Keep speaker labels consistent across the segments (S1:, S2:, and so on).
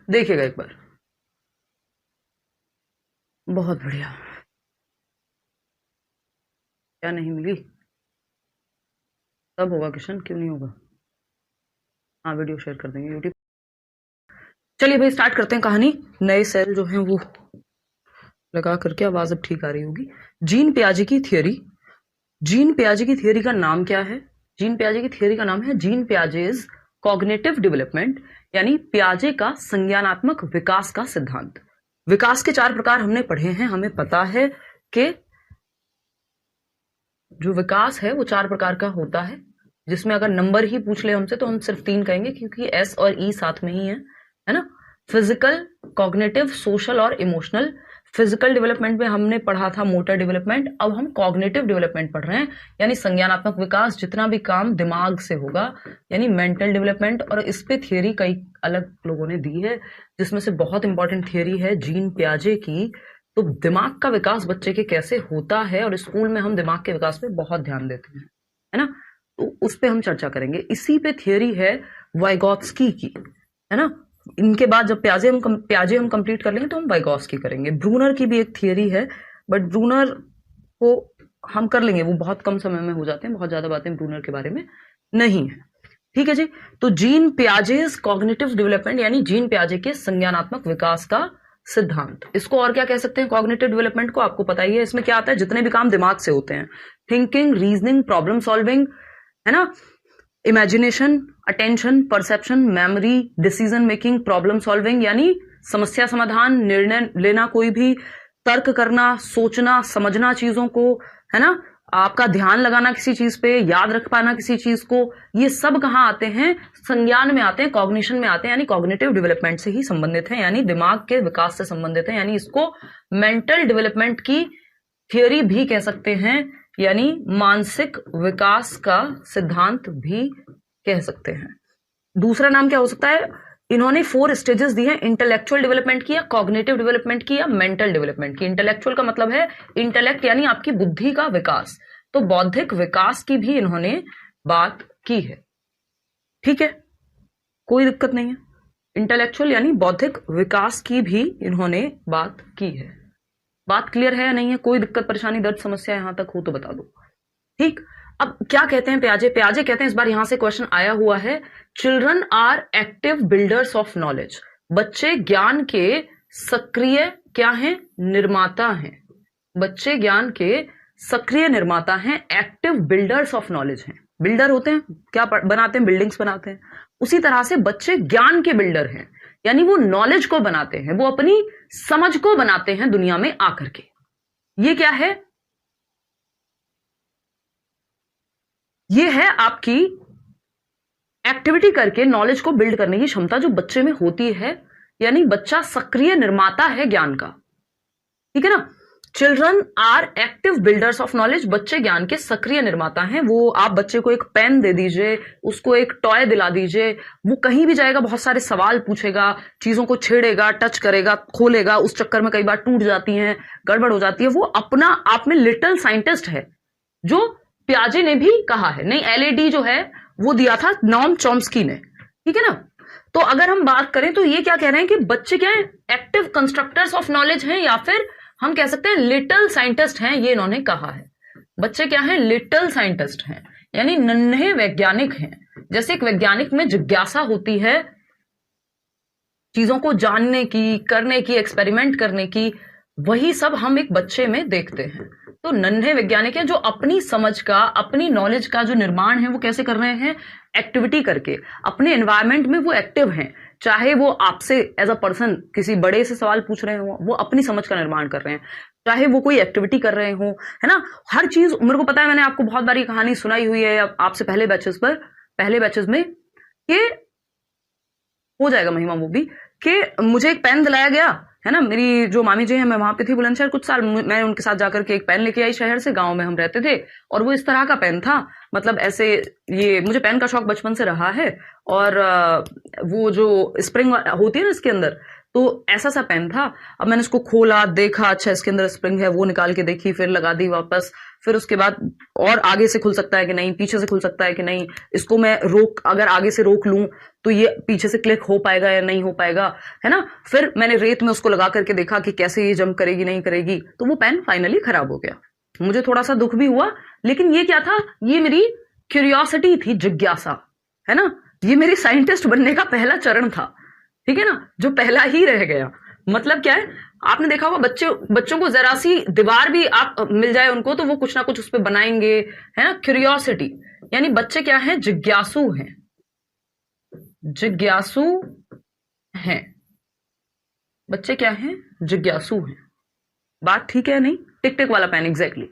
S1: देखिएगा एक बार। बहुत बढ़िया। क्या नहीं मिली? तब होगा किशन, क्यों नहीं होगा? हाँ, वीडियो शेयर कर देंगे यूट्यूब। चलिए भाई स्टार्ट करते हैं कहानी। नए सेल जो हैं वो लगा करके आवाज अब ठीक आ रही होगी। जीन पियाजे की थियरी। जीन पियाजे की थियरी का नाम क्या है? जीन पियाजे की थियरी का नाम है जीन पियाजेज कॉग्निटिव डेवलपमेंट, यानी पियाजे का संज्ञानात्मक विकास का सिद्धांत। विकास के 4 प्रकार हमने पढ़े हैं। हमें पता है कि जो विकास है वो 4 प्रकार का होता है, जिसमें अगर नंबर ही पूछ ले हमसे तो हम सिर्फ 3 कहेंगे, क्योंकि एस और ई साथ में ही है ना। फिजिकल, कॉग्निटिव, सोशल और इमोशनल। फिजिकल डेवलपमेंट में हमने पढ़ा था मोटर डेवलपमेंट, अब हम कॉग्निटिव डेवलपमेंट पढ़ रहे हैं, यानी संज्ञानात्मक विकास, जितना भी काम दिमाग से होगा, यानी मेंटल डेवलपमेंट। और इस पे थियरी कई अलग लोगों ने दी है, जिसमें से बहुत इंपॉर्टेंट थियरी है जीन पियाजे की। तो दिमाग का विकास बच्चे के कैसे होता है, और स्कूल में हम दिमाग के विकास पे बहुत ध्यान देते हैं, है ना, तो उस पे हम चर्चा करेंगे। इसी पे थियरी है वाइगॉत्स्की की, है ना। इनके बाद जब पियाजे हम कंप्लीट कर लेंगे तो हम वाइगॉत्स्की करेंगे। ब्रूनर की भी एक थियरी है, बट ब्रूनर को हम कर लेंगे, वो बहुत कम समय में हो जाते हैं, बहुत ज्यादा बातें ब्रूनर के बारे में नहीं है। ठीक है जी। तो जीन पियाजेस कॉग्निटिव डेवलपमेंट, यानी जीन पियाजे के संज्ञानात्मक विकास का सिद्धांत। इसको और क्या कह सकते हैं? कॉग्निटिव डेवलपमेंट को आपको पता ही है। इसमें क्या आता है? जितने भी काम दिमाग से होते हैं, थिंकिंग, रीजनिंग, प्रॉब्लम सॉल्विंग, है ना, imagination, attention, perception, memory, decision making, problem solving, यानी समस्या समाधान, निर्णय लेना, कोई भी तर्क करना, सोचना, समझना चीजों को, है ना, आपका ध्यान लगाना किसी चीज पे, याद रख पाना किसी चीज को, ये सब कहाँ आते हैं? संज्ञान में आते हैं, कॉग्निशन में आते हैं, यानी कॉग्निटिव डेवलपमेंट से ही संबंधित है, यानी दिमाग के विकास से संबंधित है, यानी इसको मेंटल डेवलपमेंट की थियरी भी कह सकते हैं, यानी मानसिक विकास का सिद्धांत भी कह सकते हैं। दूसरा नाम क्या हो सकता है? इन्होंने 4 स्टेजेस दी हैं, इंटेलेक्चुअल डेवलपमेंट की, या कॉग्निटिव डेवलपमेंट की, या मेंटल डेवलपमेंट की। इंटेलेक्चुअल का मतलब है इंटेलेक्ट, यानी आपकी बुद्धि का विकास, तो बौद्धिक विकास की भी इन्होंने बात की है। ठीक है, कोई दिक्कत नहीं है। इंटेलेक्चुअल यानी बौद्धिक विकास की भी इन्होंने बात की है। बात क्लियर है या नहीं है? कोई दिक्कत, परेशानी, दर्द, समस्या यहां तक हो तो बता दो। ठीक। अब क्या कहते हैं पियाजे? पियाजे कहते हैं, इस बार यहां से क्वेश्चन आया हुआ है, children are active builders of knowledge. बच्चे ज्ञान के सक्रिय क्या हैं? निर्माता हैं। बच्चे ज्ञान के सक्रिय निर्माता हैं, एक्टिव बिल्डर्स ऑफ नॉलेज हैं। बिल्डर होते हैं, क्या बनाते हैं? बिल्डिंग्स बनाते हैं। उसी तरह से बच्चे ज्ञान के बिल्डर हैं, यानी वो नॉलेज को बनाते हैं, वो अपनी समझ को बनाते हैं दुनिया में आकर के। ये क्या है? ये है आपकी एक्टिविटी करके नॉलेज को बिल्ड करने की क्षमता जो बच्चे में होती है, यानी बच्चा सक्रिय निर्माता है ज्ञान का। ठीक है ना। Children are active builders of knowledge, बच्चे ज्ञान के सक्रिय निर्माता हैं। वो आप बच्चे को एक पेन दे दीजिए, उसको एक टॉय दिला दीजिए, वो कहीं भी जाएगा, बहुत सारे सवाल पूछेगा, चीजों को छेड़ेगा, टच करेगा, खोलेगा, उस चक्कर में कई बार टूट जाती हैं, गड़बड़ हो जाती है। वो अपना आप में लिटिल साइंटिस्ट है, जो पियाजे ने भी कहा है। नहीं, एलएडी जो है वो दिया था नॉम चॉम्स्की ने। ठीक है ना। तो अगर हम बात करें तो ये क्या कह रहे हैं कि बच्चे क्या है? एक्टिव कंस्ट्रक्टर्स ऑफ नॉलेज हैं, या फिर हम कह सकते हैं लिटिल साइंटिस्ट हैं, ये इन्होंने कहा है। बच्चे क्या हैं? लिटिल साइंटिस्ट हैं, यानी नन्हे वैज्ञानिक हैं। जैसे एक वैज्ञानिक में जिज्ञासा होती है चीजों को जानने की, करने की, एक्सपेरिमेंट करने की, वही सब हम एक बच्चे में देखते हैं। तो नन्हे वैज्ञानिक हैं जो अपनी समझ का, अपनी नॉलेज का जो निर्माण है वो कैसे कर रहे हैं? एक्टिविटी करके। अपने एनवायरमेंट में वो एक्टिव हैं, चाहे वो आपसे एज अ पर्सन किसी बड़े से सवाल पूछ रहे हो, वो अपनी समझ का निर्माण कर रहे हैं, चाहे वो कोई एक्टिविटी कर रहे हो, है ना। हर चीज मेरे को पता है, मैंने आपको बहुत बारी कहानी सुनाई हुई है आपसे पहले बैचेस में, कि हो जाएगा महिमा वो भी, कि मुझे एक पेन दिलाया गया, है ना। मेरी जो मामी जी हैं, मैं वहां पे थी बुलंदशहर कुछ साल, मैं उनके साथ जाकर के एक पेन लेके आई शहर से, गांव में हम रहते थे, और वो इस तरह का पेन था, मतलब ऐसे, ये मुझे पेन का शौक बचपन से रहा है, और वो जो स्प्रिंग होती है ना इसके अंदर, तो ऐसा सा पेन था। अब मैंने इसको खोला, देखा, अच्छा इसके अंदर स्प्रिंग है, वो निकाल के देखी, फिर लगा दी वापस। फिर उसके बाद और आगे से खुल सकता है कि नहीं, पीछे से खुल सकता है कि नहीं, इसको मैं अगर आगे से रोक लूं तो ये पीछे से क्लिक हो पाएगा या नहीं हो पाएगा, है ना। फिर मैंने रेत में उसको लगा करके देखा कि कैसे ये जंप करेगी नहीं करेगी, तो वो पेन फाइनली खराब हो गया। मुझे थोड़ा सा दुख भी हुआ, लेकिन ये क्या था, ये मेरी क्यूरियोसिटी थी, जिज्ञासा, है ना। ये मेरी साइंटिस्ट बनने का पहला चरण था, ठीक है ना, जो पहला ही रह गया। मतलब क्या है, आपने देखा होगा बच्चों को जरा सी दीवार भी आप मिल जाए उनको तो वो कुछ ना कुछ उस पर बनाएंगे, है ना। क्यूरियोसिटी, यानी बच्चे क्या है, जिज्ञासु हैं, जिज्ञासु हैं। बच्चे क्या हैं, जिज्ञासु हैं। बात ठीक है नहीं, टिक टिक वाला पेन एग्जैक्टली।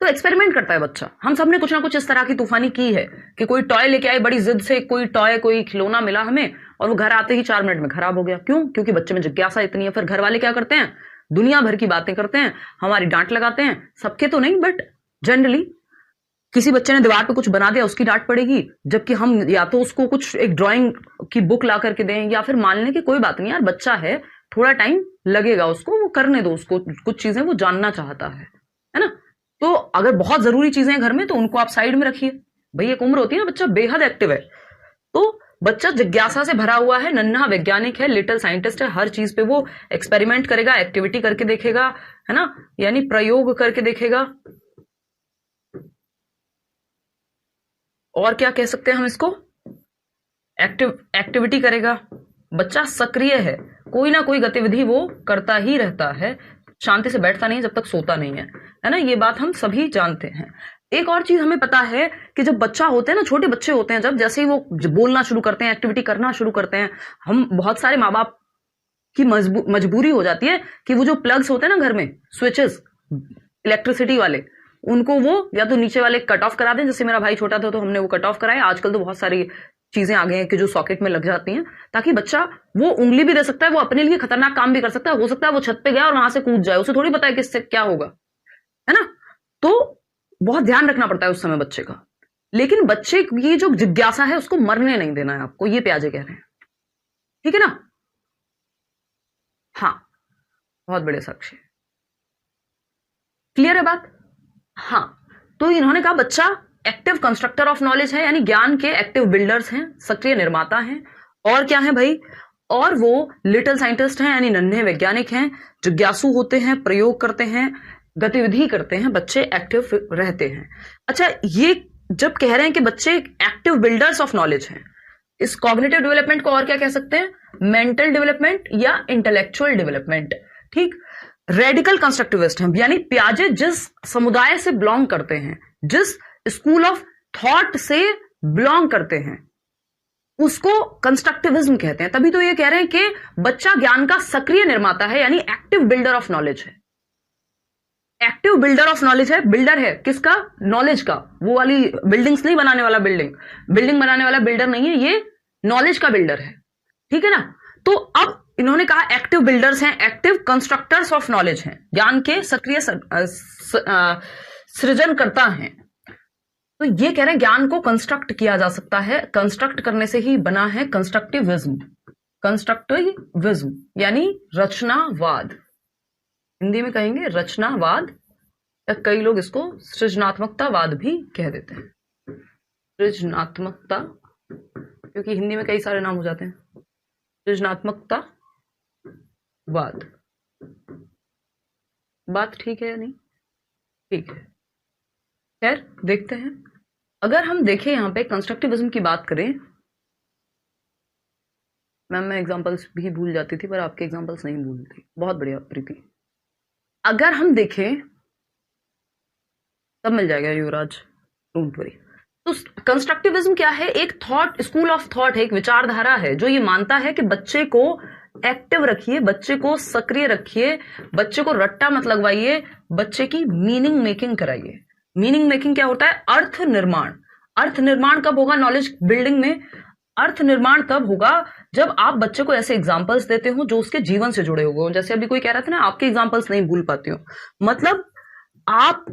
S1: तो एक्सपेरिमेंट करता है बच्चा। हम सबने कुछ ना कुछ इस तरह की तूफानी की है कि कोई टॉय लेके आए बड़ी जिद से, कोई खिलौना मिला हमें और वो घर आते ही 4 मिनट में खराब हो गया। क्यों? क्योंकि बच्चे में जिज्ञासा इतनी है। फिर घर वाले क्या करते हैं, दुनिया भर की बातें करते हैं, हमारी डांट लगाते हैं। सबके तो नहीं, बट जनरली किसी बच्चे ने दीवार पे कुछ बना दिया, उसकी डांट पड़ेगी, जबकि हम या तो उसको कुछ एक ड्राइंग की बुक ला करके दें, या फिर मान लें कि कोई बात नहीं यार, बच्चा है, थोड़ा टाइम लगेगा उसको, वो करने दो उसको, कुछ चीजें वो जानना चाहता है ना। तो अगर बहुत जरूरी चीजें हैं घर में तो उनको आप साइड में रखिए। भाई एक उम्र होती है ना, बच्चा बेहद एक्टिव है, तो बच्चा जिज्ञासा से भरा हुआ है, नन्हा वैज्ञानिक है, लिटिल साइंटिस्ट है। हर चीज पे वो एक्सपेरिमेंट करेगा, एक्टिविटी करके देखेगा, है ना, यानी प्रयोग करके देखेगा। और क्या कह सकते हैं हम इसको, एक्टिविटी करेगा। बच्चा सक्रिय है, कोई ना कोई गतिविधि वो करता ही रहता है, शांति से बैठता नहीं जब तक सोता नहीं है ना। ये बात हम सभी जानते हैं। एक और चीज हमें पता है कि जब बच्चा होते हैं ना, छोटे बच्चे होते हैं, जब जैसे ही वो बोलना शुरू करते हैं, एक्टिविटी करना शुरू करते हैं, हम बहुत सारे माँ बाप की मजबूरी हो जाती है कि वो जो प्लग्स होते हैं ना घर में, स्विचेस इलेक्ट्रिसिटी वाले, उनको वो या तो नीचे वाले कट ऑफ करा दें। जैसे मेरा भाई छोटा था तो हमने वो कट ऑफ कराए। आजकल तो बहुत सारी चीजें आ गई हैं कि जो सॉकेट में लग जाती हैं, ताकि बच्चा वो उंगली भी दे सकता है, वो अपने लिए खतरनाक काम भी कर सकता है। हो सकता है वो छत पे गया और वहां से कूद जाए, उसे थोड़ी पता है कि इससे क्या होगा, है ना। तो बहुत ध्यान रखना पड़ता है उस समय बच्चे का। लेकिन बच्चे की जो जिज्ञासा है उसको मरने नहीं देना है आपको, ये प्याजे कह रहे हैं, ठीक है ना। हाँ, बहुत बड़े साक्ष्य, क्लियर है बात। हाँ, तो इन्होंने कहा बच्चा एक्टिव कंस्ट्रक्टर ऑफ नॉलेज है, यानी ज्ञान के एक्टिव बिल्डर्स हैं, सक्रिय निर्माता हैं। और क्या है भाई, और वो लिटिल साइंटिस्ट हैं, यानी नन्हे वैज्ञानिक हैं, जिज्ञासु होते हैं, प्रयोग करते हैं, गतिविधि करते हैं, बच्चे एक्टिव रहते हैं। अच्छा, ये जब कह रहे हैं कि बच्चे एक्टिव बिल्डर्स ऑफ नॉलेज हैं, इस कॉग्निटिव डेवलपमेंट को और क्या कह सकते हैं, मेंटल डेवलपमेंट या इंटेलेक्चुअल डेवलपमेंट, ठीक। रेडिकल कंस्ट्रक्टिविस्ट हैं, यानी प्याजे जिस समुदाय से बिलोंग करते हैं, जिस स्कूल ऑफ थॉट से बिलोंग करते हैं, उसको कंस्ट्रक्टिविज्म कहते हैं। तभी तो ये कह रहे हैं कि बच्चा ज्ञान का सक्रिय निर्माता है, यानी एक्टिव बिल्डर ऑफ नॉलेज है। एक्टिव बिल्डर ऑफ नॉलेज है, बिल्डर है किसका, नॉलेज का। वो वाली बिल्डिंग्स नहीं बनाने वाला, बिल्डिंग बनाने वाला बिल्डर नहीं है, ये नॉलेज का बिल्डर है, ठीक है ना। तो अब इन्होंने कहा एक्टिव बिल्डर्स हैं, एक्टिव कंस्ट्रक्टर्स ऑफ नॉलेज हैं, ज्ञान के सक्रिय सृजनकर्ता हैं। तो ये कह रहे हैं ज्ञान को कंस्ट्रक्ट किया जा सकता है, कंस्ट्रक्ट करने से ही बना है कंस्ट्रक्टिविज्म। कंस्ट्रक्टिविज्म यानी रचनावाद, हिंदी में कहेंगे रचनावाद, या कई लोग इसको सृजनात्मकतावाद भी कह देते हैं। सृजनात्मकता, क्योंकि हिंदी में कई सारे नाम हो जाते हैं। सृजनात्मकतावाद, बात ठीक है या नहीं, ठीक है। खैर देखते हैं। अगर हम देखें यहां पे कंस्ट्रक्टिविज्म की बात करें, मैम मैं एग्जांपल्स भी भूल जाती थी, पर आपके एग्जांपल्स नहीं भूलती, बहुत बढ़िया प्रीति। अगर हम देखें तब मिल जाएगा युवराज, डोंट वरी। तो कंस्ट्रक्टिविज्म क्या है, एक थॉट, स्कूल ऑफ थॉट है, एक विचारधारा है जो ये मानता है कि बच्चे को एक्टिव रखिए, बच्चे को सक्रिय रखिए, बच्चे को रट्टा मत लगवाइए, बच्चे की मीनिंग मेकिंग कराइए। मीनिंग मेकिंग क्या होता है, अर्थ निर्माण। अर्थ निर्माण कब होगा नॉलेज बिल्डिंग में, अर्थ निर्माण तब होगा जब आप बच्चे को ऐसे एग्जाम्पल्स देते हो जो उसके जीवन से जुड़े हुए हो। जैसे अभी कोई कह रहा था ना, आपके एग्जाम्पल्स नहीं भूल पाती हो, मतलब आप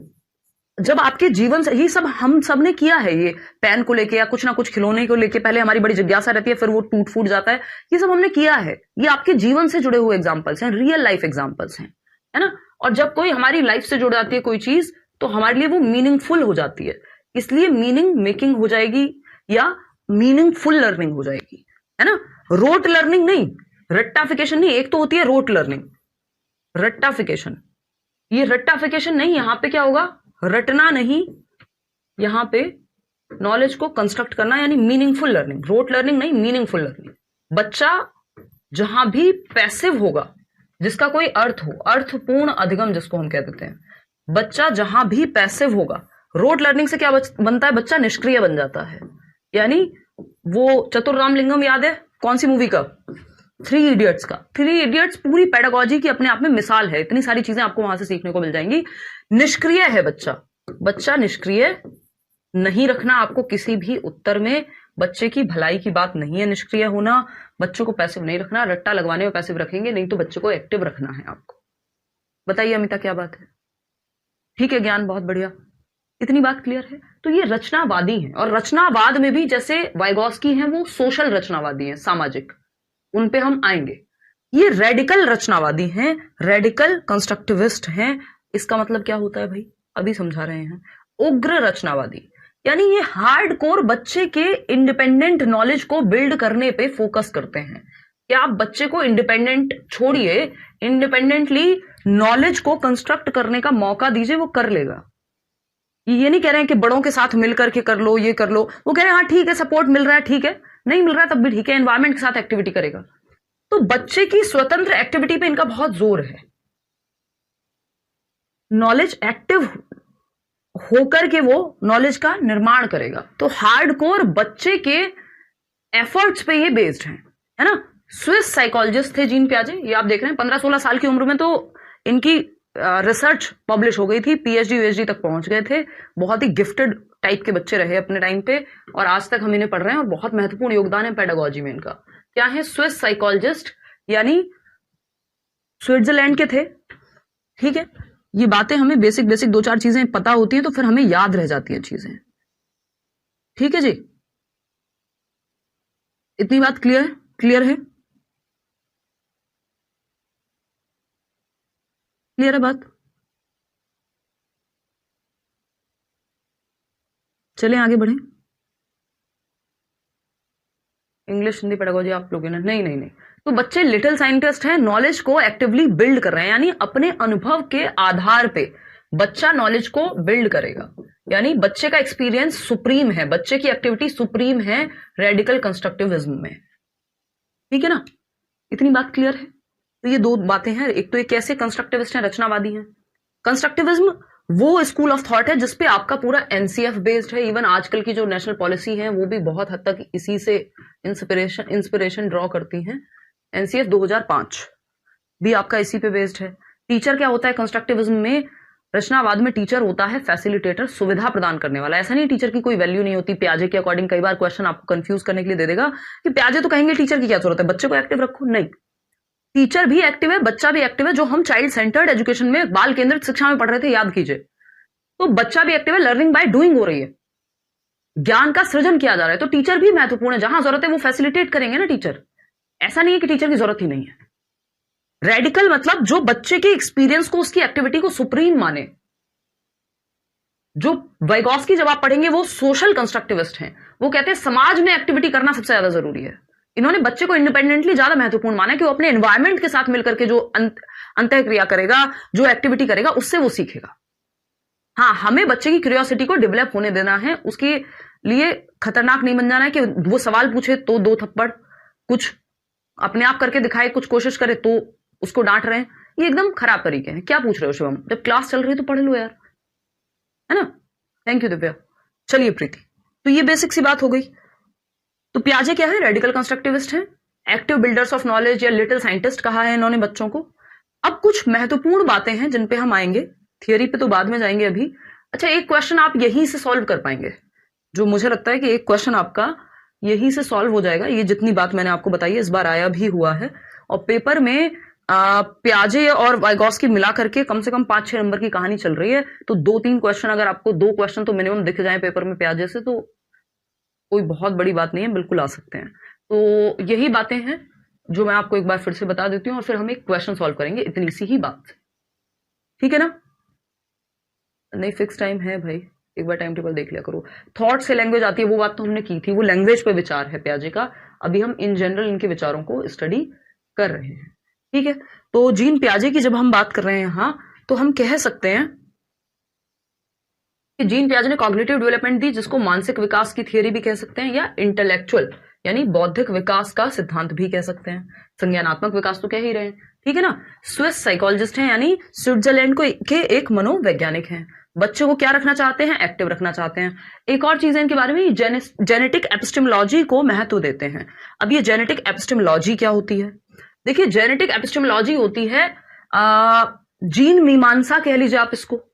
S1: जब आपके जीवन से, ये सब हम सब ने किया है, ये पेन को लेके या कुछ ना कुछ खिलौने को लेके पहले हमारी बड़ी जिज्ञासा रहती है, फिर वो टूट फूट जाता है, ये सब हमने किया है। ये आपके जीवन से जुड़े हुए एग्जाम्पल्स हैं, रियल लाइफ एग्जाम्पल्स हैं, है ना। और जब कोई हमारी लाइफ से जुड़ जाती है कोई चीज, तो हमारे लिए वो मीनिंगफुल हो जाती है, इसलिए मीनिंग मेकिंग हो जाएगी या मीनिंगफुल लर्निंग हो जाएगी, है ना। रोट लर्निंग नहीं, रट्टाफिकेशन नहीं। एक तो होती है रोट लर्निंग, रट्टाफिकेशन। ये रट्टाफिकेशन नहीं, यहां पे क्या होगा, रटना नहीं, यहां पे नॉलेज को कंस्ट्रक्ट करना, यानी मीनिंगफुल लर्निंग। रोट लर्निंग नहीं, मीनिंगफुल लर्निंग। बच्चा जहां भी पैसिव होगा, जिसका कोई अर्थ हो, अर्थपूर्ण अधिगम जिसको हम कह देते हैं, बच्चा जहां भी पैसिव होगा, रोट लर्निंग से क्या बनता है, बच्चा निष्क्रिय बन जाता है। यानी वो चतुर रामलिंगम याद है, कौन सी मूवी का, 3 इडियट्स का। 3 इडियट्स पूरी पेडागोजी की अपने आप में मिसाल है, इतनी सारी चीजें आपको वहां से सीखने को मिल जाएंगी। निष्क्रिय है बच्चा, बच्चा निष्क्रिय नहीं रखना आपको किसी भी उत्तर में, बच्चे की भलाई की बात नहीं है निष्क्रिय होना। बच्चों को पैसिव नहीं रखना, रट्टा लगवाने में पैसिव रखेंगे नहीं, तो बच्चे को एक्टिव रखना है आपको। बताइए अमिता क्या बात है, ठीक है ज्ञान, बहुत बढ़िया, इतनी बात क्लियर है। तो ये रचनावादी हैं, और रचनावाद में भी जैसे वाइगोस्की हैं, वो सोशल रचनावादी हैं, सामाजिक, उन पे हम आएंगे। ये रेडिकल रचनावादी हैं, रेडिकल कंस्ट्रक्टिविस्ट हैं। इसका मतलब क्या होता है भाई, अभी समझा रहे हैं। उग्र रचनावादी, यानी ये हार्डकोर बच्चे के इंडिपेंडेंट नॉलेज को बिल्ड करने पे फोकस करते हैं कि आप बच्चे को इंडिपेंडेंट छोड़िए, इंडिपेंडेंटली नॉलेज को कंस्ट्रक्ट करने का मौका दीजिए, वो कर लेगा। ये नहीं कह रहे हैं कि बड़ों के साथ मिलकर के कर लो, ये कर लो। वो कह रहे हैं हाँ ठीक है, सपोर्ट मिल रहा है ठीक है, नहीं मिल रहा है तब भी ठीक है, एनवायरमेंट के साथ एक्टिविटी करेगा। तो बच्चे की स्वतंत्र एक्टिविटी पे इनका बहुत जोर है। नॉलेज एक्टिव होकर के वो नॉलेज का निर्माण करेगा। तो हार्डकोर बच्चे के एफर्ट्स पे ये बेस्ड है ना। स्विस साइकोलॉजिस्ट थे जीन पियाजे, ये आप देख रहे हैं 15-16 साल की उम्र में तो इनकी रिसर्च पब्लिश हो गई थी, पीएचडी यूएचडी तक पहुंच गए थे। बहुत ही गिफ्टेड टाइप के बच्चे रहे अपने टाइम पे, और आज तक हम इन्हें पढ़ रहे हैं, और बहुत महत्वपूर्ण योगदान है पेडागोजी में इनका। क्या है, स्विस साइकोलॉजिस्ट, यानी स्विट्जरलैंड के थे, ठीक है। ये बातें हमें बेसिक 2-4 चीजें पता होती हैं, तो फिर हमें याद रह जाती हैं चीजें, ठीक है जी। इतनी बात क्लियर है, क्लियर है, क्लियर है बात। चलें आगे बढ़ें। इंग्लिश हिंदी पेडागोजी आप लोगों ने, नहीं। तो बच्चे लिटिल साइंटिस्ट हैं, नॉलेज को एक्टिवली बिल्ड कर रहे हैं, यानी अपने अनुभव के आधार पे बच्चा नॉलेज को बिल्ड करेगा। यानी बच्चे का एक्सपीरियंस सुप्रीम है, बच्चे की एक्टिविटी सुप्रीम है रेडिकल कंस्ट्रक्टिविज्म में, ठीक है ना। इतनी बात क्लियर है। तो ये 2 बातें हैं, एक तो ये कैसे कंस्ट्रक्टिविस्ट हैं, रचनावादी हैं। कंस्ट्रक्टिविज्म वो स्कूल ऑफ थॉट है जिसपे आपका पूरा एनसीएफ बेस्ड है। इवन आजकल की जो नेशनल पॉलिसी है वो भी बहुत हद तक इसी से इंस्पिरेशन ड्रॉ करती हैं। एनसीएफ 2005 भी आपका इसी पे बेस्ड है। टीचर क्या होता है कंस्ट्रक्टिविज्म में, रचनावाद में टीचर होता है फैसिलिटेटर, सुविधा प्रदान करने वाला। ऐसा नहीं टीचर की कोई वैल्यू नहीं होती। प्याजे के अकॉर्डिंग कई बार क्वेश्चन आपको कंफ्यूज करने के लिए दे देगा कि प्याजे तो कहेंगे टीचर की क्या जरूरत है, बच्चे को एक्टिव रखो। नहीं, टीचर भी एक्टिव है, बच्चा भी एक्टिव है। जो हम चाइल्ड सेंटर्ड एजुकेशन में, बाल केंद्रित शिक्षा में पढ़ रहे थे, याद कीजिए, तो बच्चा भी एक्टिव है, लर्निंग बाय डूइंग हो रही है, ज्ञान का सृजन किया जा रहा है। तो टीचर भी महत्वपूर्ण है, जहां जरूरत है वो फैसिलिटेट करेंगे ना टीचर। ऐसा नहीं है कि टीचर की जरूरत ही नहीं है। रेडिकल मतलब जो बच्चे के एक्सपीरियंस को, उसकी एक्टिविटी को सुप्रीम माने। जो वाइगोस्की जब आप पढ़ेंगे वो सोशल कंस्ट्रक्टिविस्ट हैं, वो कहते हैं समाज में एक्टिविटी करना सबसे ज्यादा जरूरी है। इन्होंने बच्चे को इंडिपेंडेंटली ज्यादा महत्वपूर्ण माना कि वो अपने एनवायरमेंट के साथ मिलकर के जो अंतः क्रिया करेगा, जो एक्टिविटी करेगा, उससे वो सीखेगा। हाँ, हमें बच्चे की क्यूरियोसिटी को डेवलप होने देना है, उसके लिए खतरनाक नहीं बन जाना है कि वो सवाल पूछे तो 2 थप्पड़, कुछ अपने आप करके दिखाए, कुछ कोशिश करे तो उसको डांट रहे हैं। ये एकदम खराब तरीके हैं। क्या पूछ रहे हो शिवम, जब क्लास चल रही है तो पढ़ लो यार, है ना। Thank you Divya. चलिए प्रीति, तो ये बेसिक सी बात हो गई। तो प्याजे क्या है, रेडिकल कंस्ट्रक्टिविस्ट है, एक्टिव बिल्डर्स ऑफ नॉलेज या लिटिल साइंटिस्ट कहा है इन्होंने बच्चों को। अब कुछ महत्वपूर्ण बातें हैं जिन पे हम आएंगे, थियरी पे तो बाद में जाएंगे अभी। अच्छा, एक क्वेश्चन आप यहीं से सॉल्व कर पाएंगे, जो मुझे लगता है कि एक क्वेश्चन आपका यहीं से सॉल्व हो जाएगा। ये जितनी बात मैंने आपको बताई है इस बार आया भी हुआ है, और पेपर में प्याजे और वाइगॉस्की मिला करके कम से कम 5-6 नंबर की कहानी चल रही है। तो 2-3 क्वेश्चन, अगर आपको 2 क्वेश्चन तो मिनिमम दिख जाए पेपर में प्याजे से, तो कोई बहुत बड़ी बात नहीं है, बिल्कुल आ सकते हैं। तो यही बातें हैं जो मैं आपको एक बार फिर से बता देती हूँ, और फिर हम एक क्वेश्चन सॉल्व करेंगे इतनी सी ही बात। ठीक है ना? नहीं, फिक्स टाइम है भाई, एक बार टाइम टेबल देख लिया करो। थॉट से लैंग्वेज आती है, वो बात तो हमने की थी, वो लैंग्वेज पे विचार है प्याजे का। अभी हम इन जनरल इनके विचारों को स्टडी कर रहे हैं। ठीक है, तो जीन प्याजे की जब हम बात कर रहे हैं यहां, तो हम कह सकते हैं कि जीन प्याजे ने कॉग्निटिव डेवलपमेंट दी, जिसको मानसिक विकास की थियरी भी कह सकते हैं, या इंटेलेक्चुअल यानी बौद्धिक विकास का सिद्धांत भी कह सकते हैं। संज्ञानात्मक विकास तो कह ही रहे हैं। ठीक है ना? स्विस साइकोलॉजिस्ट हैं, यानी स्विट्जरलैंड के एक मनोवैज्ञानिक हैं। बच्चों को क्या रखना चाहते हैं? एक्टिव रखना चाहते हैं। एक और चीज है इनके बारे में, जेनेटिक एपिस्टेमोलॉजी को महत्व देते हैं। अब ये जेनेटिक एपिस्टेमोलॉजी क्या होती है? देखिए, जेनेटिक एपिस्टेमोलॉजी होती है जीन मीमांसा कह लीजिए आप इसको।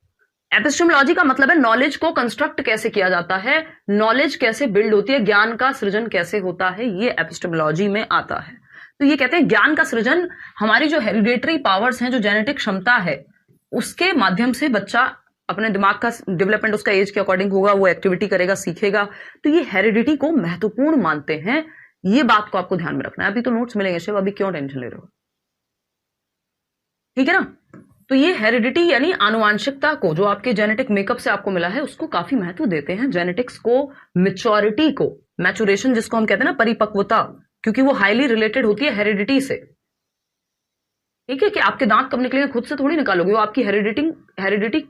S1: एपिस्टेमोलॉजी का मतलब है नॉलेज को कंस्ट्रक्ट कैसे किया जाता है, नॉलेज कैसे बिल्ड होती है, ज्ञान का सृजन कैसे होता है, ये एपिस्टेमोलॉजी में आता है। तो ये कहते हैं ज्ञान का सृजन हमारी जो हेरिडेटरी पावर्स हैं, जो जेनेटिक क्षमता है, उसके माध्यम से बच्चा अपने दिमाग का डेवलपमेंट उसका एज के अकॉर्डिंग होगा, वो एक्टिविटी करेगा, सीखेगा। तो ये हेरिडिटी को महत्वपूर्ण मानते हैं। ये बात को आपको ध्यान में रखना है। अभी तो नोट्स मिलेंगे शिव, अभी क्यों टेंशन ले रहे हो? ठीक है ना? तो ये हेरिडिटी यानी आनुवांशिकता को, जो आपके जेनेटिक मेकअप से आपको मिला है, उसको काफी महत्व देते हैं। जेनेटिक्स को, मैच्योरिटी को, मैचुरेशन जिसको हम कहते हैं ना, परिपक्वता, क्योंकि वो हाईली रिलेटेड होती है हेरिडिटी से। ठीक है, कि आपके दांत कब निकलेंगे खुद से थोड़ी निकालोगे, वो आपकी हेरिडिटी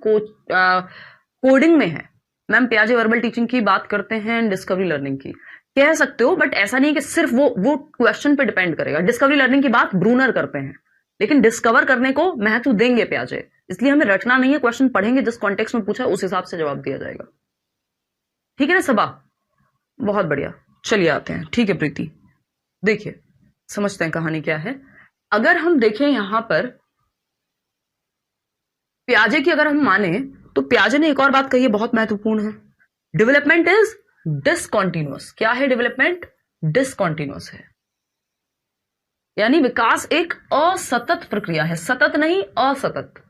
S1: कोडिंग में है। मैम प्याजे वर्बल टीचिंग की बात करते हैं, डिस्कवरी लर्निंग की कह सकते हो, बट ऐसा नहीं है कि सिर्फ वो क्वेश्चन पे डिपेंड करेगा। डिस्कवरी लर्निंग की बात ब्रूनर करते हैं, लेकिन डिस्कवर करने को महत्व देंगे प्याजे। इसलिए हमें रटना नहीं है, क्वेश्चन पढ़ेंगे, जिस कॉन्टेक्स्ट में पूछा उस हिसाब से जवाब दिया जाएगा। ठीक है ना सबा? बहुत बढ़िया, चलिए आते हैं। ठीक है प्रीति, देखिए समझते हैं कहानी क्या है। अगर हम देखें यहां पर प्याजे की, अगर हम माने, तो प्याजे ने एक और बात कही है, बहुत महत्वपूर्ण है। Development is discontinuous. क्या है डेवलपमेंट? डिसकॉन्टिन्यूअस है, यानी विकास एक असतत प्रक्रिया है। सतत नहीं, असतत।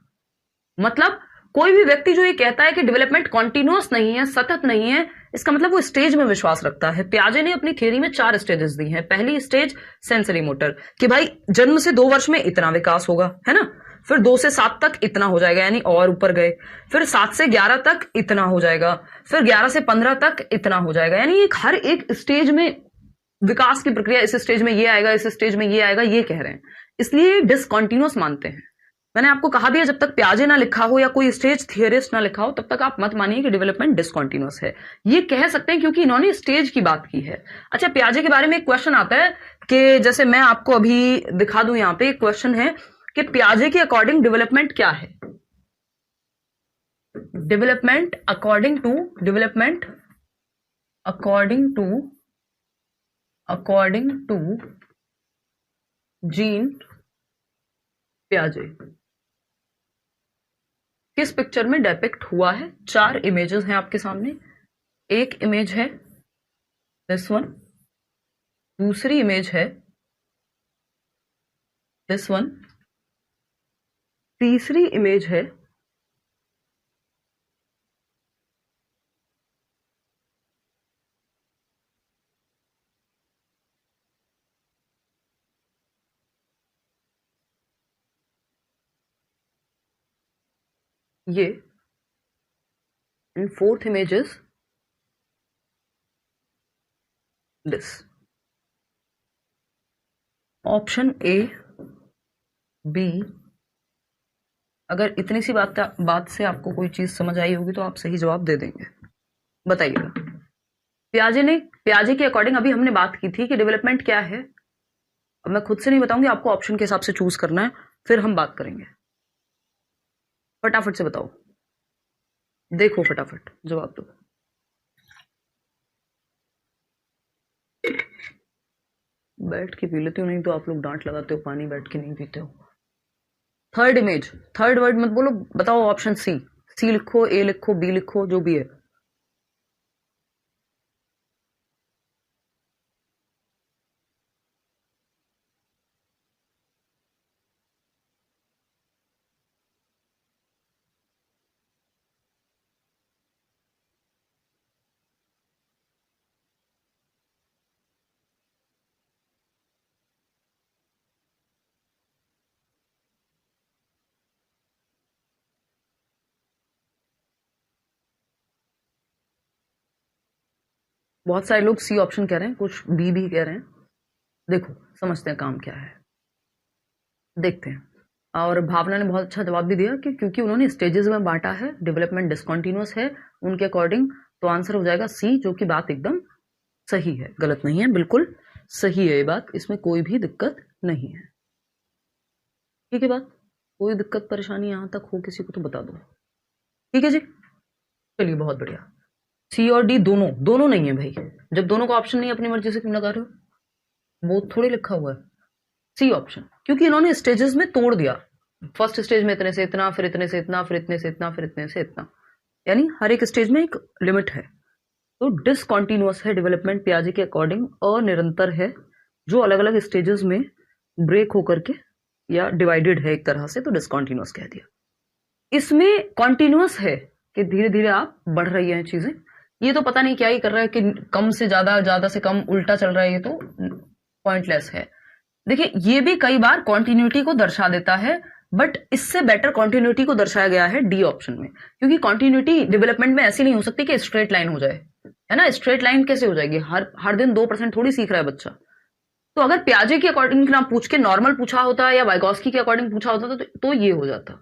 S1: मतलब कोई भी व्यक्ति जो ये कहता है कि डेवलपमेंट कॉन्टिन्यूअस नहीं है, सतत नहीं है, इसका मतलब वो स्टेज में विश्वास रखता है। प्याजे ने अपनी थियरी में 4 स्टेजेस दी हैं। पहली स्टेज सेंसरी मोटर, कि भाई जन्म से 2 वर्ष में इतना विकास होगा, है ना? फिर 2 से 7 तक इतना हो जाएगा, यानी और ऊपर गए। फिर 7 से 11 तक इतना हो जाएगा। फिर 11 से 15 तक इतना हो जाएगा। यानी एक हर एक स्टेज में विकास की प्रक्रिया, इस स्टेज में ये आएगा, इस स्टेज में ये आएगा, ये कह रहे हैं। इसलिए डिसकॉन्टिन्यूअस मानते हैं। मैंने आपको कहा भी है, जब तक प्याजे ना लिखा हो या कोई स्टेज थियरिस्ट ना लिखा हो, तब तक आप मत मानिए कि डेवलपमेंट डिसकॉन्टिन्यूअस है। ये कह सकते हैं क्योंकि इन्होंने स्टेज की बात की है। अच्छा, प्याजे के बारे में एक क्वेश्चन आता है कि जैसे मैं आपको अभी दिखा दूं, यहां पे एक क्वेश्चन है कि प्याजे के अकॉर्डिंग डेवलपमेंट क्या है? डेवलपमेंट अकॉर्डिंग टू जीन प्याजे किस पिक्चर में डेपिक्ट हुआ है? 4 इमेजेस हैं आपके सामने। एक इमेज है दिस वन, दूसरी इमेज है दिस वन, तीसरी इमेज है ये, and fourth image is this. Option A, B. अगर इतनी सी बात से आपको कोई चीज समझ आई होगी तो आप सही जवाब दे देंगे, बताइएगा। प्याजे के अकॉर्डिंग अभी हमने बात की थी कि डेवलपमेंट क्या है। अब मैं खुद से नहीं बताऊंगी, आपको ऑप्शन के हिसाब से चूज करना है, फिर हम बात करेंगे। फटाफट से बताओ, देखो फटाफट जवाब दो। बैठ के पी लेते हो, नहीं तो आप लोग डांट लगाते हो, पानी बैठ के नहीं पीते हो। थर्ड इमेज, थर्ड वर्ड मत बोलो, बताओ। ऑप्शन सी, सी लिखो, ए लिखो, बी लिखो, जो भी है। बहुत सारे लोग सी ऑप्शन कह रहे हैं, कुछ बी भी कह रहे हैं। देखो समझते हैं काम क्या है, देखते हैं। और भावना ने बहुत अच्छा जवाब भी दिया कि क्योंकि उन्होंने स्टेजेस में बांटा है, डेवलपमेंट डिसकंटिन्यूअस है उनके अकॉर्डिंग, तो आंसर हो जाएगा सी, जो कि बात एकदम सही है, गलत नहीं है, बिल्कुल सही है ये बात, इसमें कोई भी दिक्कत नहीं है। ठीक है बात, कोई दिक्कत परेशानी यहां तक हो किसी को तो बता दो। ठीक है जी, चलिए बहुत बढ़िया। सी और डी दोनों दोनों नहीं है भाई, जब दोनों का ऑप्शन नहीं अपनी मर्जी से क्यों लगा रहे हो, वो थोड़ी लिखा हुआ है सी ऑप्शन, क्योंकि इन्होंने स्टेजेस में तोड़ दिया। फर्स्ट स्टेज में इतने से इतना, फिर इतने से इतना, फिर इतने से इतना, फिर इतने से इतना, यानी हर एक स्टेज में एक लिमिट है। तो डिसकॉन्टिन्यूअस है डेवलपमेंट पियाजे के अकॉर्डिंग, अनिरंतर है, जो अलग अलग स्टेजेस में ब्रेक होकर के या डिवाइडेड है एक तरह से, तो डिसकॉन्टिन्यूअस कह दिया। इसमें कॉन्टिन्यूअस है कि धीरे धीरे आप बढ़ रही हैं चीजें, ये तो पता नहीं क्या ही कर रहा है कि कम से ज्यादा, ज्यादा से कम, उल्टा चल रहा है, ये तो पॉइंटलेस है। देखिए ये भी कई बार कॉन्टिन्यूटी को दर्शा देता है, बट इससे बेटर कॉन्टिन्यूटी को दर्शाया गया है डी ऑप्शन में, क्योंकि कॉन्टिन्यूटी डेवलपमेंट में ऐसी नहीं हो सकती कि स्ट्रेट लाइन हो जाए, है ना। स्ट्रेट लाइन कैसे हो जाएगी, हर दिन 2% थोड़ी सीख रहा है बच्चा। तो अगर पियाजे के अकॉर्डिंग ना पूछ के नॉर्मल पूछा होता या वाइगॉस्की के अकॉर्डिंग पूछा होता तो ये हो जाता।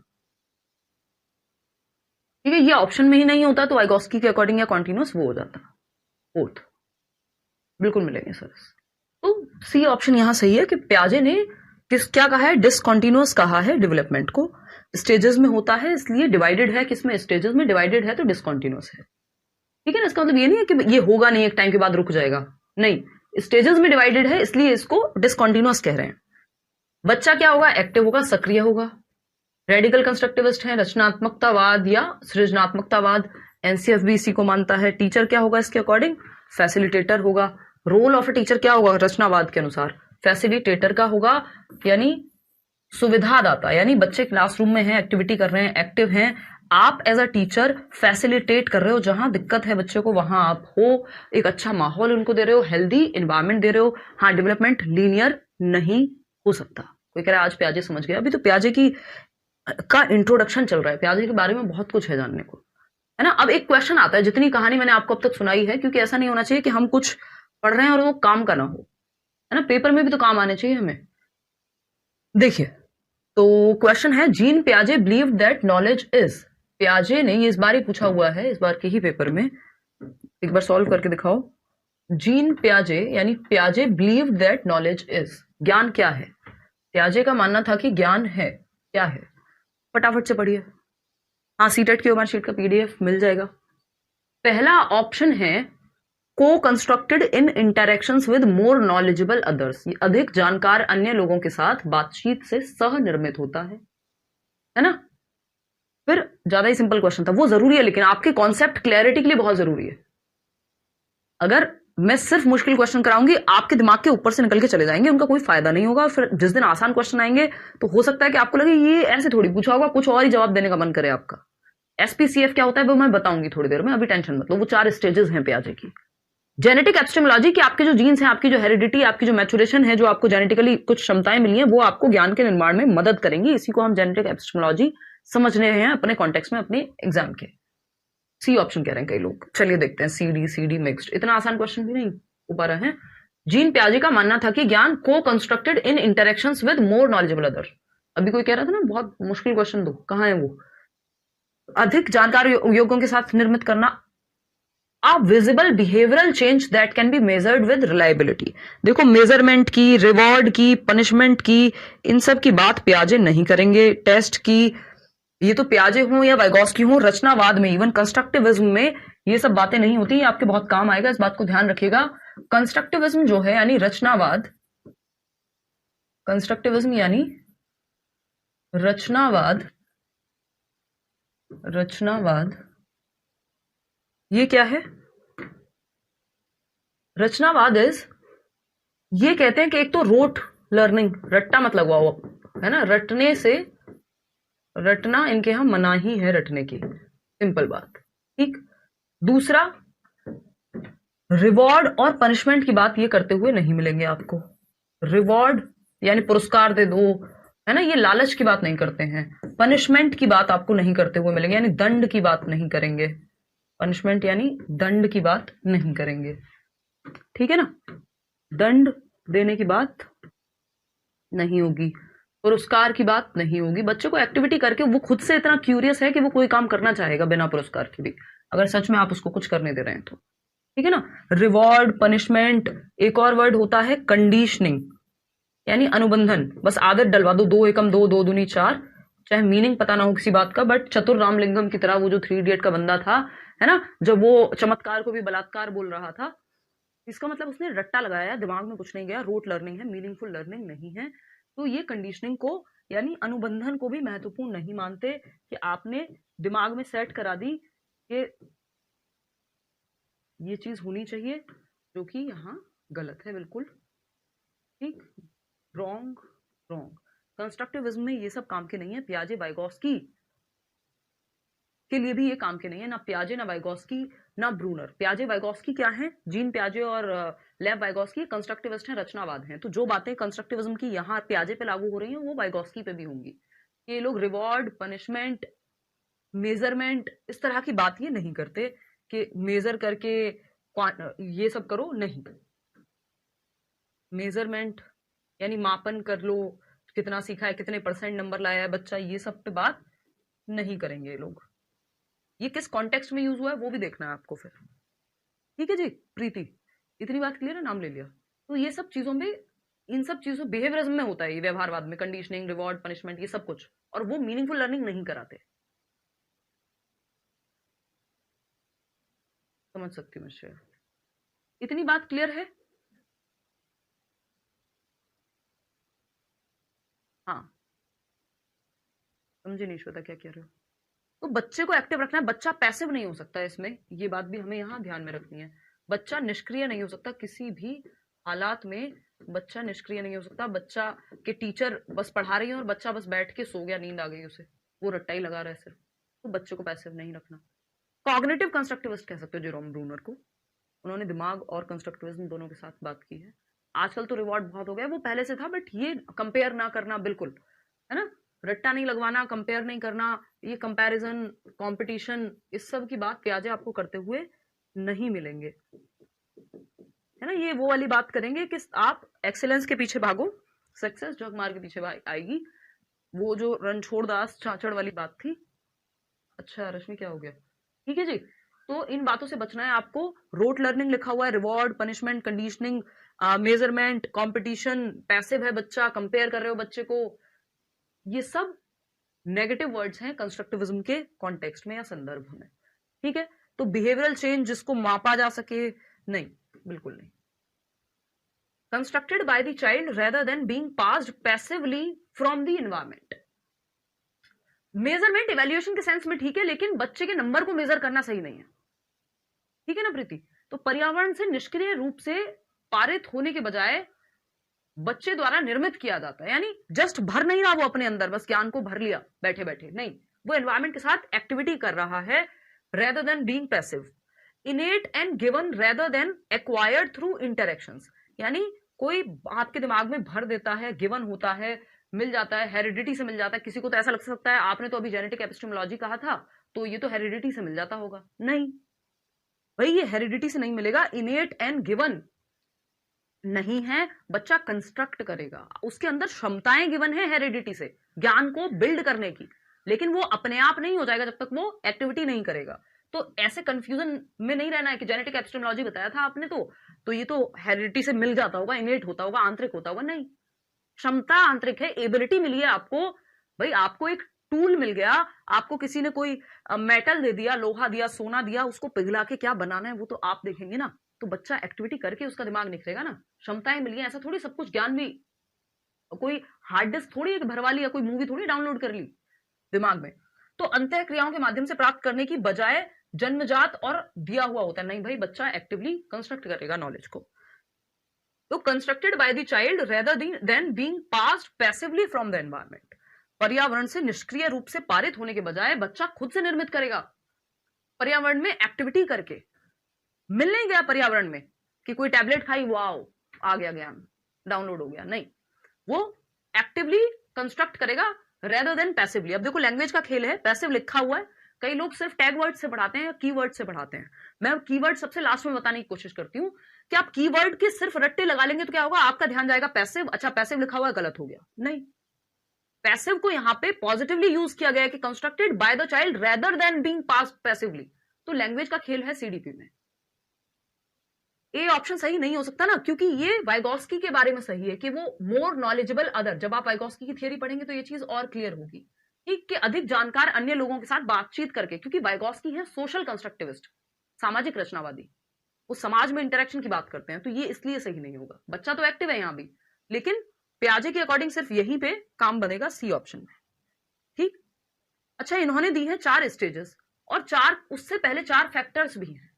S1: ठीक है, ये ऑप्शन में ही नहीं होता तो वाइगॉस्की के अकॉर्डिंग या कॉन्टिन्यूअस वो हो जाता। फोर्थ बिल्कुल मिलेंगे सर। तो सी ऑप्शन यहां सही है कि पियाजे ने क्या कहा है, डिसकॉन्टिन्यूअस कहा है डेवलपमेंट को, स्टेजेस में होता है इसलिए डिवाइडेड है, किसमें, स्टेजेस में डिवाइडेड है तो डिसकॉन्टिन्यूअस है। ठीक है ना, इसका मतलब ये नहीं है कि ये होगा नहीं, एक टाइम के बाद रुक जाएगा, नहीं, स्टेजेस में डिवाइडेड है इसलिए इसको डिसकॉन्टिन्यूअस कह रहे हैं। बच्चा क्या होगा, एक्टिव होगा, सक्रिय होगा। रेडिकल कंस्ट्रक्टिविस्ट है, रचनात्मकतावाद या सृजनात्मकतावाद, एनसीएफबी इसी को मानता है। टीचर क्या होगा इसके अकॉर्डिंग, फैसिलिटेटर होगा। रोल ऑफ ए टीचर क्या होगा रचनावाद के अनुसार, फैसिलिटेटर का होगा, यानी सुविधादाता, यानी बच्चे क्लासरूम में हैं, एक्टिविटी कर रहे हैं, एक्टिव हैं, आप एज अ टीचर फैसिलिटेट कर रहे हो, जहां दिक्कत है बच्चे को वहां आप हो, एक अच्छा माहौल उनको दे रहे हो, हेल्दी एनवायरमेंट दे रहे हो। हाँ, डेवलपमेंट लीनियर नहीं हो सकता। कोई कह रहा है आज पियाजे समझ गया, अभी तो पियाजे का इंट्रोडक्शन चल रहा है, पियाजे के बारे में बहुत कुछ है जानने को, है ना। अब एक क्वेश्चन आता है, जितनी कहानी मैंने आपको अब तक सुनाई है, क्योंकि ऐसा नहीं होना चाहिए कि हम कुछ पढ़ रहे हैं और वो काम का ना हो, है ना, पेपर में भी तो काम आने चाहिए हमें। देखिए तो क्वेश्चन है, जीन पियाजे बिलीव दैट नॉलेज इज, पियाजे ने ये इस बार ही पूछा हुआ है, इस बार के ही पेपर में, एक बार सॉल्व करके दिखाओ। जीन पियाजे यानी पियाजे बिलीव दैट नॉलेज इज, ज्ञान क्या है, पियाजे का मानना था कि ज्ञान है, क्या है, फटाफट से पढ़िए। हाँ, सीटेट की मार्कशीट का पीडीएफ मिल जाएगा। पहला ऑप्शन है को constructed in interactions with more knowledgeable others, अधिक जानकार अन्य लोगों के साथ बातचीत से सह निर्मित होता है ना। फिर ज्यादा ही सिंपल क्वेश्चन था, वो जरूरी है लेकिन आपके कॉन्सेप्ट क्लैरिटी के लिए बहुत जरूरी है। अगर मैं सिर्फ मुश्किल क्वेश्चन कराऊंगी, आपके दिमाग के ऊपर से निकल के चले जाएंगे, उनका कोई फायदा नहीं होगा। फिर जिस दिन आसान क्वेश्चन आएंगे तो हो सकता है कि आपको लगे ये ऐसे थोड़ी पूछा होगा, कुछ और ही जवाब देने का मन करे आपका। एसपीसीएफ क्या होता है वो मैं बताऊंगी थोड़ी देर में, अभी टेंशन मत लो। वो 4 स्टेजेस हैं पियाजे की। जेनेटिक एपिस्टेमोलॉजी की, आपके जो जीन्स हैं, आपकी जो हेरिडिटी, आपकी जो मैचुरेशन है, जो आपको जेनेटिकली कुछ क्षमताएं मिली हैं, वो आपको ज्ञान के निर्माण में मदद करेंगी। इसी को हम जेनेटिक एपिस्टेमोलॉजी समझ रहे हैं अपने कॉन्टेक्स्ट में, अपने एग्जाम के। सी ऑप्शन कह रहे हैं कई लोग, चलिए देखते हैं। सी डी मिक्स्ड, इतना आसान क्वेश्चन भी नहीं हो पा रहा है। जीन पियाजे का मानना था कि ज्ञान को constructed in interactions with more knowledgeable other. अभी कोई कह रहा था ना बहुत मुश्किल क्वेश्चन दो, कहाँ है वो, अधिक जानकार योगों के साथ निर्मित करना। A visible behavioral change that can be measured with reliability। देखो मेजरमेंट की, रिवॉर्ड की, पनिशमेंट की, इन सब की बात पियाजे नहीं करेंगे। टेस्ट की, ये तो पियाजे हो या वाइगॉस्की हो, रचनावाद में, इवन कंस्ट्रक्टिविज्म में ये सब बातें नहीं होती। ये आपके बहुत काम आएगा, इस बात को ध्यान रखिएगा। कंस्ट्रक्टिविज्म जो है यानी रचनावाद, कंस्ट्रक्टिविज्म यानी रचनावाद, रचनावाद ये क्या है, रचनावाद इज, ये कहते हैं कि एक तो रोट लर्निंग, रट्टा मत लगवाओ, है ना, रटने से, रटना इनके यहां मना ही है, रटने की, सिंपल बात, ठीक। दूसरा, रिवॉर्ड और पनिशमेंट की बात ये करते हुए नहीं मिलेंगे आपको। रिवॉर्ड यानी पुरस्कार दे दो, है ना, ये लालच की बात नहीं करते हैं। पनिशमेंट की बात आपको नहीं करते हुए मिलेंगे, यानी दंड की बात नहीं करेंगे। पनिशमेंट यानी दंड की बात नहीं करेंगे। ठीक है ना। दंड देने की बात नहीं होगी, पुरस्कार की बात नहीं होगी। बच्चे को एक्टिविटी करके वो खुद से इतना क्यूरियस है कि वो कोई काम करना चाहेगा बिना पुरस्कार के भी, अगर सच में आप उसको कुछ करने दे रहे हैं तो। ठीक है ना। रिवॉर्ड, पनिशमेंट, एक और वर्ड होता है कंडीशनिंग, यानी अनुबंधन। बस आदत डलवा दो, 2 एकम 2, 2 दूनी 4, चाहे मीनिंग पता ना हो किसी बात का, बट चतुर रामलिंगम की तरह वो जो 3 इडियट का बंदा था, है ना, जब वो चमत्कार को भी बलात्कार बोल रहा था, इसका मतलब उसने रट्टा लगाया, दिमाग में कुछ नहीं गया, रोट लर्निंग है, मीनिंगफुल लर्निंग नहीं है। तो ये कंडीशनिंग को यानी अनुबंधन को भी महत्वपूर्ण नहीं मानते कि आपने दिमाग में सेट करा दी कि ये चीज होनी चाहिए, जो कि यहाँ गलत है बिल्कुल। ठीक, रॉन्ग, रॉन्ग। कंस्ट्रक्टिविज्म में ये सब काम के नहीं है। पियाजे वाइगोस्की के लिए भी ये काम के नहीं है, ना पियाजे, ना वाइगोस्की, ना ब्रूनर। पियाजे वाइगोस्की क्या है? जीन पियाजे और लेव वाइगोस्की कंस्ट्रक्टिविस्ट हैं, रचनावाद हैं। तो जो बातें कंस्ट्रक्टिविज्म की यहाँ पियाजे पे लागू हो रही हैं वो वाइगोस्की पे भी होंगी। ये लोग रिवॉर्ड, पनिशमेंट, मेजरमेंट, इस तरह की बात ये नहीं करते कि मेजर करके ये सब करो, नहीं। मेजरमेंट यानी मापन कर लो, कितना सीखा है, कितने % नंबर लाया है बच्चा, ये सब पे बात नहीं करेंगे ये लोग। ये किस कॉन्टेक्स्ट में यूज हुआ है वो भी देखना है आपको फिर। ठीक है जी प्रीति, इतनी बात क्लियर है, नाम ले लिया। तो ये सब चीजों में, इन सब चीजों बिहेवियरिज्म में होता है ये, व्यवहारवाद में कंडीशनिंग, रिवॉर्ड, पनिशमेंट, ये सब कुछ, और वो मीनिंगफुल लर्निंग नहीं कराते। समझ सकती हूँ मैं। इतनी बात क्लियर है? हाँ, समझे नहीं श्वेता क्या कह रहे हो। तो बच्चे को एक्टिव रखना है, बच्चा पैसिव नहीं हो सकता इसमें, ये बात भी हमें यहाँ ध्यान में रखनी है। बच्चा निष्क्रिय नहीं हो सकता किसी भी हालात में, बच्चा निष्क्रिय नहीं हो सकता। बच्चा के टीचर बस पढ़ा रही है और बच्चा बस बैठ के सो गया, नींद आ गई उसे, वो रट्टा ही लगा रहा है सिर्फ, तो बच्चे को पैसिव नहीं रखना। कॉग्निटिव कंस्ट्रक्टिविस्ट कह सकते हो जेरोम ब्रूनर को, उन्होंने दिमाग और कंस्ट्रक्टिविज्म दोनों के साथ बात की है। आजकल तो रिवॉर्ड बहुत हो गया, वो पहले से था, बट ये कंपेयर ना करना बिल्कुल, है ना, रट्टा नहीं लगवाना, कंपेयर नहीं करना, ये कंपैरिजन, कंपटीशन, इस सब की बात पियाजे आपको करते हुए नहीं मिलेंगे, है ना। ये वो वाली बात करेंगे कि आप एक्सेलेंस के पीछे भागो, सक्सेस जग मार के पीछे आएगी, वो जो रणछोड़ दास छाछड़ वाली बात थी। अच्छा रश्मि क्या हो गया? ठीक है जी, तो इन बातों से बचना है आपको। रोट लर्निंग लिखा हुआ है, reward, punishment, conditioning, measurement, competition, passive है बच्चा, कंपेयर कर रहे हो बच्चे को, ये सब नेगेटिव वर्ड्स हैं कंस्ट्रक्टिविज्म के कॉन्टेक्स्ट में या संदर्भ में। ठीक है, तो बिहेवियरल चेंज जिसको मापा जा सके, नहीं, बिल्कुल नहीं। Constructed by the child rather than being passed passively from the environment. Measurement evaluation के सेंस में ठीक है, लेकिन बच्चे के नंबर को मेजर करना सही नहीं है। ठीक है ना प्रीति। तो पर्यावरण से निष्क्रिय रूप से पारित होने के बजाय बच्चे द्वारा निर्मित किया जाता है, यानी जस्ट भर नहीं रहा वो अपने अंदर, बस ज्ञान को भर लिया बैठे बैठे, नहीं, वो एनवायरमेंट के साथ एक्टिविटी कर रहा है, rather than being passive. इनेट and given rather than acquired through interactions, यानी कोई आपके दिमाग में भर देता है, गिवन होता है, मिल जाता है, हेरिडिटी से मिल जाता है। किसी को तो ऐसा लग सकता है आपने तो अभी जेनेटिक एपिस्टेमोलॉजी कहा था, तो ये तो हेरिडिटी से मिल जाता होगा, नहीं भाई, ये हेरिडिटी से नहीं मिलेगा। इनेट एंड गिवन नहीं है, बच्चा कंस्ट्रक्ट करेगा, उसके अंदर क्षमताएं गिवन है हेरिडिटी से ज्ञान को बिल्ड करने की, लेकिन वो अपने आप नहीं हो जाएगा जब तक वो एक्टिविटी नहीं करेगा। तो ऐसे कंफ्यूजन में नहीं रहना है कि जेनेटिक एपिस्टेमोलॉजी बताया था आपने तो ये तो हेरिडिटी से मिल जाता होगा, इनेट होता होगा, आंतरिक होता होगा, नहीं, क्षमता आंतरिक है, एबिलिटी मिली है आपको। भाई आपको एक टूल मिल गया, आपको किसी ने कोई मेटल दे दिया, लोहा दिया, सोना दिया, उसको पिघला के क्या बनाना है वो तो आप देखेंगे ना, तो बच्चा एक्टिविटी करके उसका दिमाग निखरेगा ना। क्षमताएं मिली है, ऐसा थोड़ी सब कुछ ज्ञान भी कोई हार्ड डिस्क थोड़ी एक भरवा ली या कोई मूवी थोड़ी डाउनलोड कर ली दिमाग में। तो अंतः क्रियाओं के माध्यम से प्राप्त करने की बजाय जन्मजात और दिया हुआ होता है, नहीं भाई, बच्चा एक्टिवली कंस्ट्रक्ट करेगा नॉलेज को। तो constructed by the child rather than being passed passively from the environment, पर्यावरण से निष्क्रिय रूप से पारित होने के बजाय बच्चा खुद से निर्मित करेगा, पर्यावरण में एक्टिविटी करके। मिल नहीं गया पर्यावरण में कि कोई टैबलेट खाई, वाओ आ गया ज्ञान, डाउनलोड हो गया, नहीं, वो एक्टिवली कंस्ट्रक्ट करेगा रेदर देन पैसिवली। अब देखो लैंग्वेज का खेल है, पैसिव लिखा हुआ है, कई लोग सिर्फ टैग वर्ड से पढ़ाते हैं या कीवर्ड से पढ़ाते हैं। मैं कीवर्ड सबसे लास्ट में बताने की कोशिश करती हूँ कि आप कीवर्ड के सिर्फ रट्टे लगा लेंगे तो क्या होगा, आपका ध्यान जाएगा पैसिव, अच्छा पैसिव लिखा हुआ है गलत हो गया, नहीं। पैसिव को यहां पे पॉजिटिवली यूज किया गया है कि constructed by the child rather than being passed passively. तो लैंग्वेज का खेल है सीडीपी में। ए ऑप्शन सही नहीं हो सकता ना, क्योंकि ये वाइगोस्की के बारे में सही है कि वो मोर नॉलेजेबल अदर। जब आप वाइगोस्की की थियरी पढ़ेंगे तो ये चीज और क्लियर होगी कि अधिक जानकार अन्य लोगों के साथ बातचीत करके, क्योंकि वाइगोस्की है सोशल कंस्ट्रक्टिविस्ट, सामाजिक रचनावादी, वो समाज में इंटरेक्शन की बात करते हैं, तो ये इसलिए सही नहीं होगा। बच्चा तो एक्टिव है यहां भी, लेकिन पियाजे के अकॉर्डिंग सिर्फ यहीं पे काम बनेगा सी ऑप्शन में, ठीक। अच्छा, इन्होंने दी है 4 स्टेजेस और 4 उससे पहले 4 फैक्टर्स भी हैं।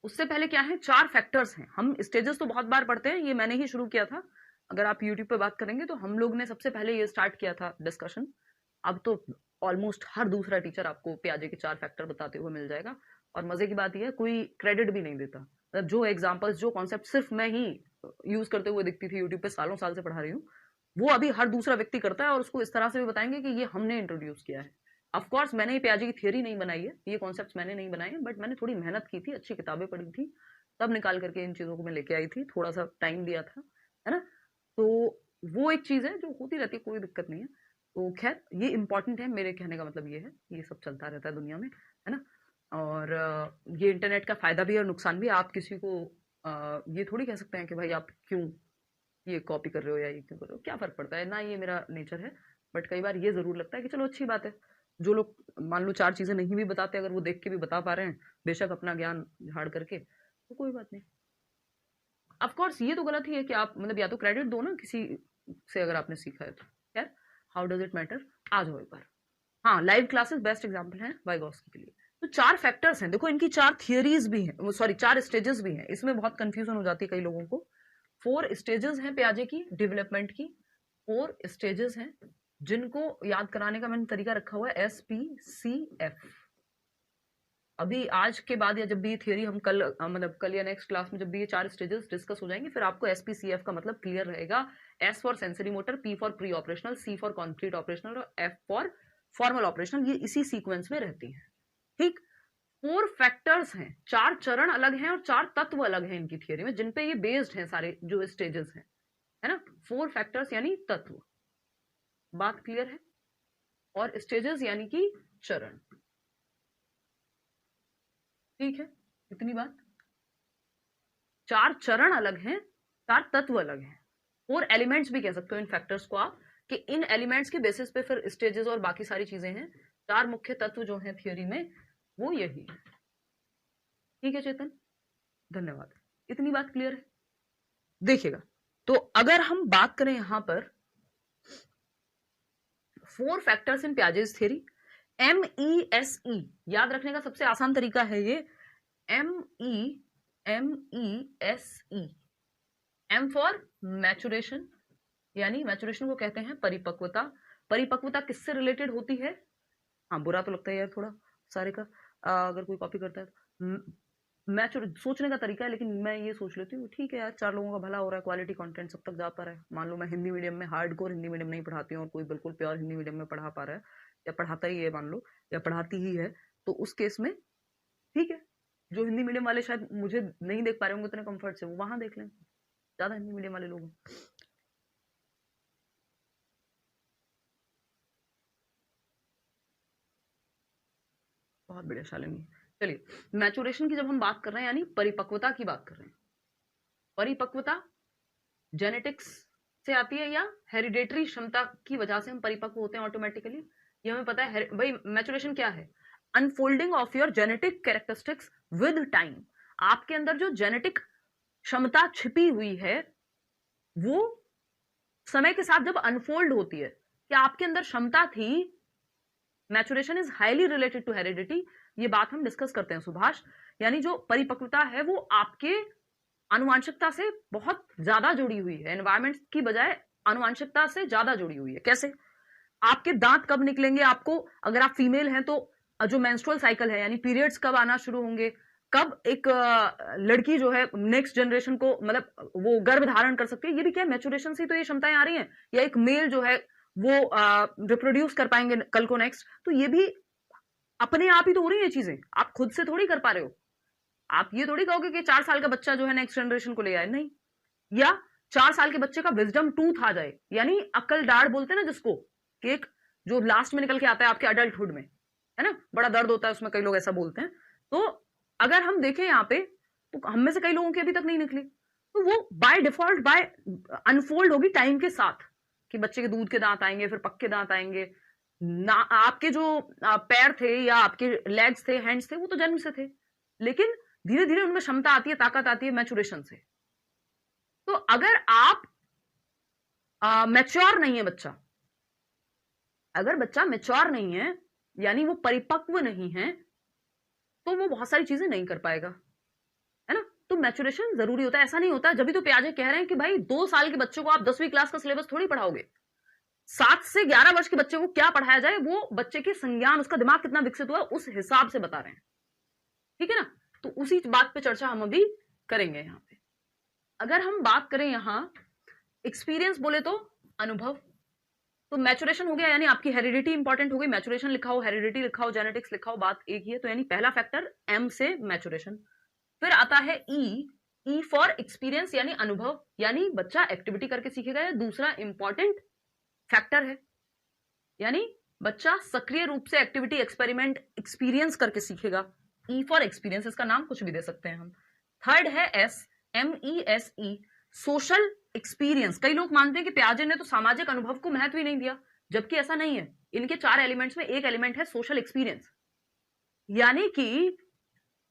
S1: उससे पहले क्या है, 4 फैक्टर्स हैं। हम स्टेजेस तो बहुत बार पढ़ते हैं, ये मैंने ही शुरू किया था। अगर आप यूट्यूब पे बात करेंगे तो हम लोग ने सबसे पहले ये स्टार्ट किया था डिस्कशन। अब तो ऑलमोस्ट हर दूसरा टीचर आपको पियाजे के 4 फैक्टर बताते हुए मिल जाएगा। और मजे की बात यह है, कोई क्रेडिट भी नहीं देता। मतलब जो एग्जाम्पल्स, जो कॉन्सेप्ट सिर्फ मैं ही यूज करते हुए दिखती थी यूट्यूब पे, सालों साल से पढ़ा रही हूँ, वो अभी हर दूसरा व्यक्ति करता है और उसको इस तरह से भी बताएंगे कि ये हमने इंट्रोड्यूस किया है। ऑफ कोर्स मैंने ये पियाजे की थियरी नहीं बनाई है, ये कॉन्सेप्ट्स मैंने नहीं बनाए हैं, बट मैंने थोड़ी मेहनत की थी, अच्छी किताबें पढ़ी थी, तब निकाल करके इन चीजों को मैं लेके आई थी, थोड़ा सा टाइम दिया था, है ना। तो वो एक चीज है जो होती रहती है, कोई दिक्कत नहीं है। तो खैर ये इंपॉर्टेंट है, मेरे कहने का मतलब ये है, ये सब चलता रहता है दुनिया में, है ना। और ये इंटरनेट का फायदा भी है और नुकसान भी है। आप किसी को ये थोड़ी कह सकते हैं कि भाई आप क्यों ये कॉपी कर रहे हो या ये क्यों कर रहे हो, क्या फर्क पड़ता है ना, ये मेरा नेचर है। बट कई बार ये जरूर लगता है कि चलो अच्छी बात है, जो लोग मान लो 4 चीजें नहीं भी बताते, अगर वो देख के भी बता पा रहे हैं, बेशक अपना ज्ञान झाड़ करके, तो कोई बात नहीं। ऑफ कोर्स ये तो गलत ही है कि आप मतलब या तो क्रेडिट दो ना किसी से अगर आपने सीखा है तो। खैर, हाउ डज इट मैटर, आ जाओ एक बार। हाँ, लाइव क्लासेस बेस्ट एग्जांपल है वाइगोस्की के लिए। तो 4 फैक्टर्स हैं, देखो इनकी 4 थियरीज भी हैं, सॉरी 4 स्टेजेस भी हैं। इसमें बहुत कंफ्यूजन हो जाती है कई लोगों को। 4 स्टेजेस हैं पियाजे की डेवलपमेंट की, 4 स्टेजेस हैं जिनको याद कराने का मैंने तरीका रखा हुआ है SPCF। अभी आज के बाद या जब भी ये थियरी हम कल मतलब कल या नेक्स्ट क्लास में जब भी ये 4 स्टेजेस डिस्कस हो जाएंगे, फिर आपको SPCF का मतलब क्लियर रहेगा। S for sensory motor, P for pre operational, C for complete operational और F फॉर फॉर्मल ऑपरेशनल। ये इसी सीक्वेंस में रहती है, ठीक। 4 फैक्टर्स हैं, 4 चरण अलग हैं और 4 तत्व अलग हैं इनकी थियरी में, जिनपे ये बेस्ड हैं सारे जो स्टेजेस हैं, है ना। 4 फैक्टर्स यानी तत्व, बात क्लियर है। और स्टेजेस यानी कि चरण, ठीक है, इतनी बात। 4 चरण अलग हैं, 4 तत्व अलग हैं। 4 एलिमेंट्स भी कह सकते हो इन फैक्टर्स को आप, कि इन एलिमेंट्स के बेसिस पे फिर स्टेजेस और बाकी सारी चीजें हैं। 4 मुख्य तत्व जो हैं थियरी में वो यही है, ठीक है चेतन, धन्यवाद। इतनी बात क्लियर है। देखिएगा, तो अगर हम बात करें यहां पर 4 factors in Piaget's theory, MESE याद रखने का सबसे आसान तरीका है ये, MESE। M फॉर मैचुरेशन, यानी मैचुरेशन को कहते हैं परिपक्वता। परिपक्वता किससे रिलेटेड होती है, हाँ बुरा तो लगता है यार थोड़ा सारे का, अगर कोई कॉपी करता है तो। मैचुर सोचने का तरीका है, लेकिन मैं ये सोच लेती हूँ ठीक है यार, 4 लोगों का भला हो रहा है, क्वालिटी कंटेंट सब तक जा पा रहा है। मान लो मैं हिंदी मीडियम में, हार्डकोर हिंदी मीडियम नहीं पढ़ाती हूँ और कोई बिल्कुल प्योर हिंदी मीडियम में पढ़ा पा रहा है या पढ़ाता ही है मान लो, या पढ़ाती ही है, तो उस केस में ठीक है, जो हिंदी मीडियम वाले शायद मुझे नहीं देख पा रहे होंगे उतने कंफर्ट से, वो वहां देख लें, ज्यादा हिंदी मीडियम वाले लोग। बहुत बढ़िया शालिनी। चलिए, मैचुरेशन की जब हम बात कर रहे हैं यानी परिपक्वता की बात कर रहे हैं, परिपक्वता जेनेटिक्स से आती है या हेरिडेटरी क्षमता की वजह से हम परिपक्व होते हैं ऑटोमेटिकली, ये हमें पता है। भाई मैचुरेशन क्या है, unfolding of your genetic characteristics with time. आपके अंदर जो जेनेटिक क्षमता छिपी हुई है वो समय के साथ जब अनफोल्ड होती है, कि आपके अंदर क्षमता थी, maturation is highly related to heredity. ये बात हम डिस्कस करते हैं सुभाष, यानी जो परिपक्वता है वो आपके आनुवांशिकता से बहुत ज्यादा जुड़ी हुई है, एनवायरमेंट की बजाय आनुवांशिकता से ज्यादा जुड़ी हुई है। कैसे, आपके दांत कब निकलेंगे, आपको अगर आप फीमेल हैं तो जो मेंस्ट्रुअल साइकिल है यानी पीरियड्स कब आना शुरू होंगे, कब एक लड़की जो है नेक्स्ट जनरेशन को मतलब वो गर्भ धारण कर सकती है, ये भी क्या है, मैचुरेशन से तो ये क्षमताएं आ रही हैं। या एक मेल जो है वो रिप्रोड्यूस कर पाएंगे कल को नेक्स्ट, तो ये भी अपने आप ही तो हो रही है चीजें, आप खुद से थोड़ी कर पा रहे हो। आप ये थोड़ी कहोगे कि 4 साल का बच्चा जो है नेक्स्ट जनरेशन को ले आए, नहीं। या 4 साल के बच्चे का विजडम टूथ आ जाए, यानी अक्ल दाढ़ बोलते हैं ना जिसको, कि एक जो लास्ट में निकल के आता है आपके अडल्टहुड में, है ना, बड़ा दर्द होता है उसमें, कई लोग ऐसा बोलते हैं। तो अगर हम देखें यहाँ पे, तो हम में से कई लोगों की अभी तक नहीं निकली, तो वो बाय डिफॉल्ट बाय अनफोल्ड होगी टाइम के साथ, कि बच्चे के दूध के दांत आएंगे, फिर पक्के दांत आएंगे ना। आपके जो पैर थे या आपके लेग्स थे, हैंड्स थे, वो तो जन्म से थे, लेकिन धीरे धीरे उनमें क्षमता आती है, ताकत आती है मैचुरेशन से। तो अगर आप मैच्योर नहीं है बच्चा, अगर बच्चा मैच्योर नहीं है यानी वो परिपक्व नहीं है, तो वो बहुत सारी चीजें नहीं कर पाएगा, है ना। तो मैच्योरेशन जरूरी होता है। ऐसा नहीं होता, जब भी तो प्याजे कह रहे हैं कि भाई 2 साल के बच्चों को आप 10वीं क्लास का सिलेबस थोड़ी पढ़ाओगे। 7 से 11 वर्ष के बच्चे को क्या पढ़ाया जाए, वो बच्चे के संज्ञान, उसका दिमाग कितना विकसित हुआ, उस हिसाब से बता रहे हैं, ठीक है ना। तो उसी बात पे चर्चा हम अभी करेंगे यहाँ पे। अगर हम बात करें यहाँ एक्सपीरियंस बोले तो अनुभव, तो मैचुरेशन हो गया, यानी आपकी हेरिडिटी इंपॉर्टेंट हो गई। मैचुरेशन लिखा हो, हेरिडिटी लिखा हो, जेनेटिक्स लिखा हो, बात एक ही है। तो यानी पहला फैक्टर एम से मैचुरेशन। फिर आता है ई फॉर एक्सपीरियंस, यानी अनुभव, यानी बच्चा एक्टिविटी करके सीखेगा, या दूसरा इंपॉर्टेंट फैक्टर है, यानी बच्चा सक्रिय रूप से एक्टिविटी, एक्सपेरिमेंट, एक्सपीरियंस करके सीखेगा। ई फॉर एक्सपीरियंस, इसका नाम कुछ भी दे सकते हैं हम। थर्ड है एस, MESE, सोशल एक्सपीरियंस। कई लोग मानते हैं कि पियाजे ने तो सामाजिक अनुभव को महत्व ही नहीं दिया, जबकि ऐसा नहीं है। इनके 4 एलिमेंट्स में एक एलिमेंट है सोशल एक्सपीरियंस, यानी कि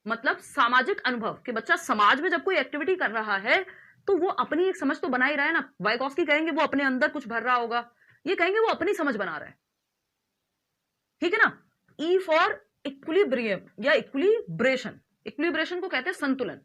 S1: मतलब सामाजिक अनुभव, कि बच्चा समाज में जब कोई एक्टिविटी कर रहा है तो वो अपनी एक समझ तो बना ही रहा है ना। वाइगॉस्की कहेंगे वो अपने अंदर कुछ भर रहा होगा, ये कहेंगे वो अपनी समझ बना रहा है, ठीक है ना। ई फॉर इक्विलिब्रियम या इक्विलिब्रेशन, इक्विलिब्रेशन को कहते हैं संतुलन।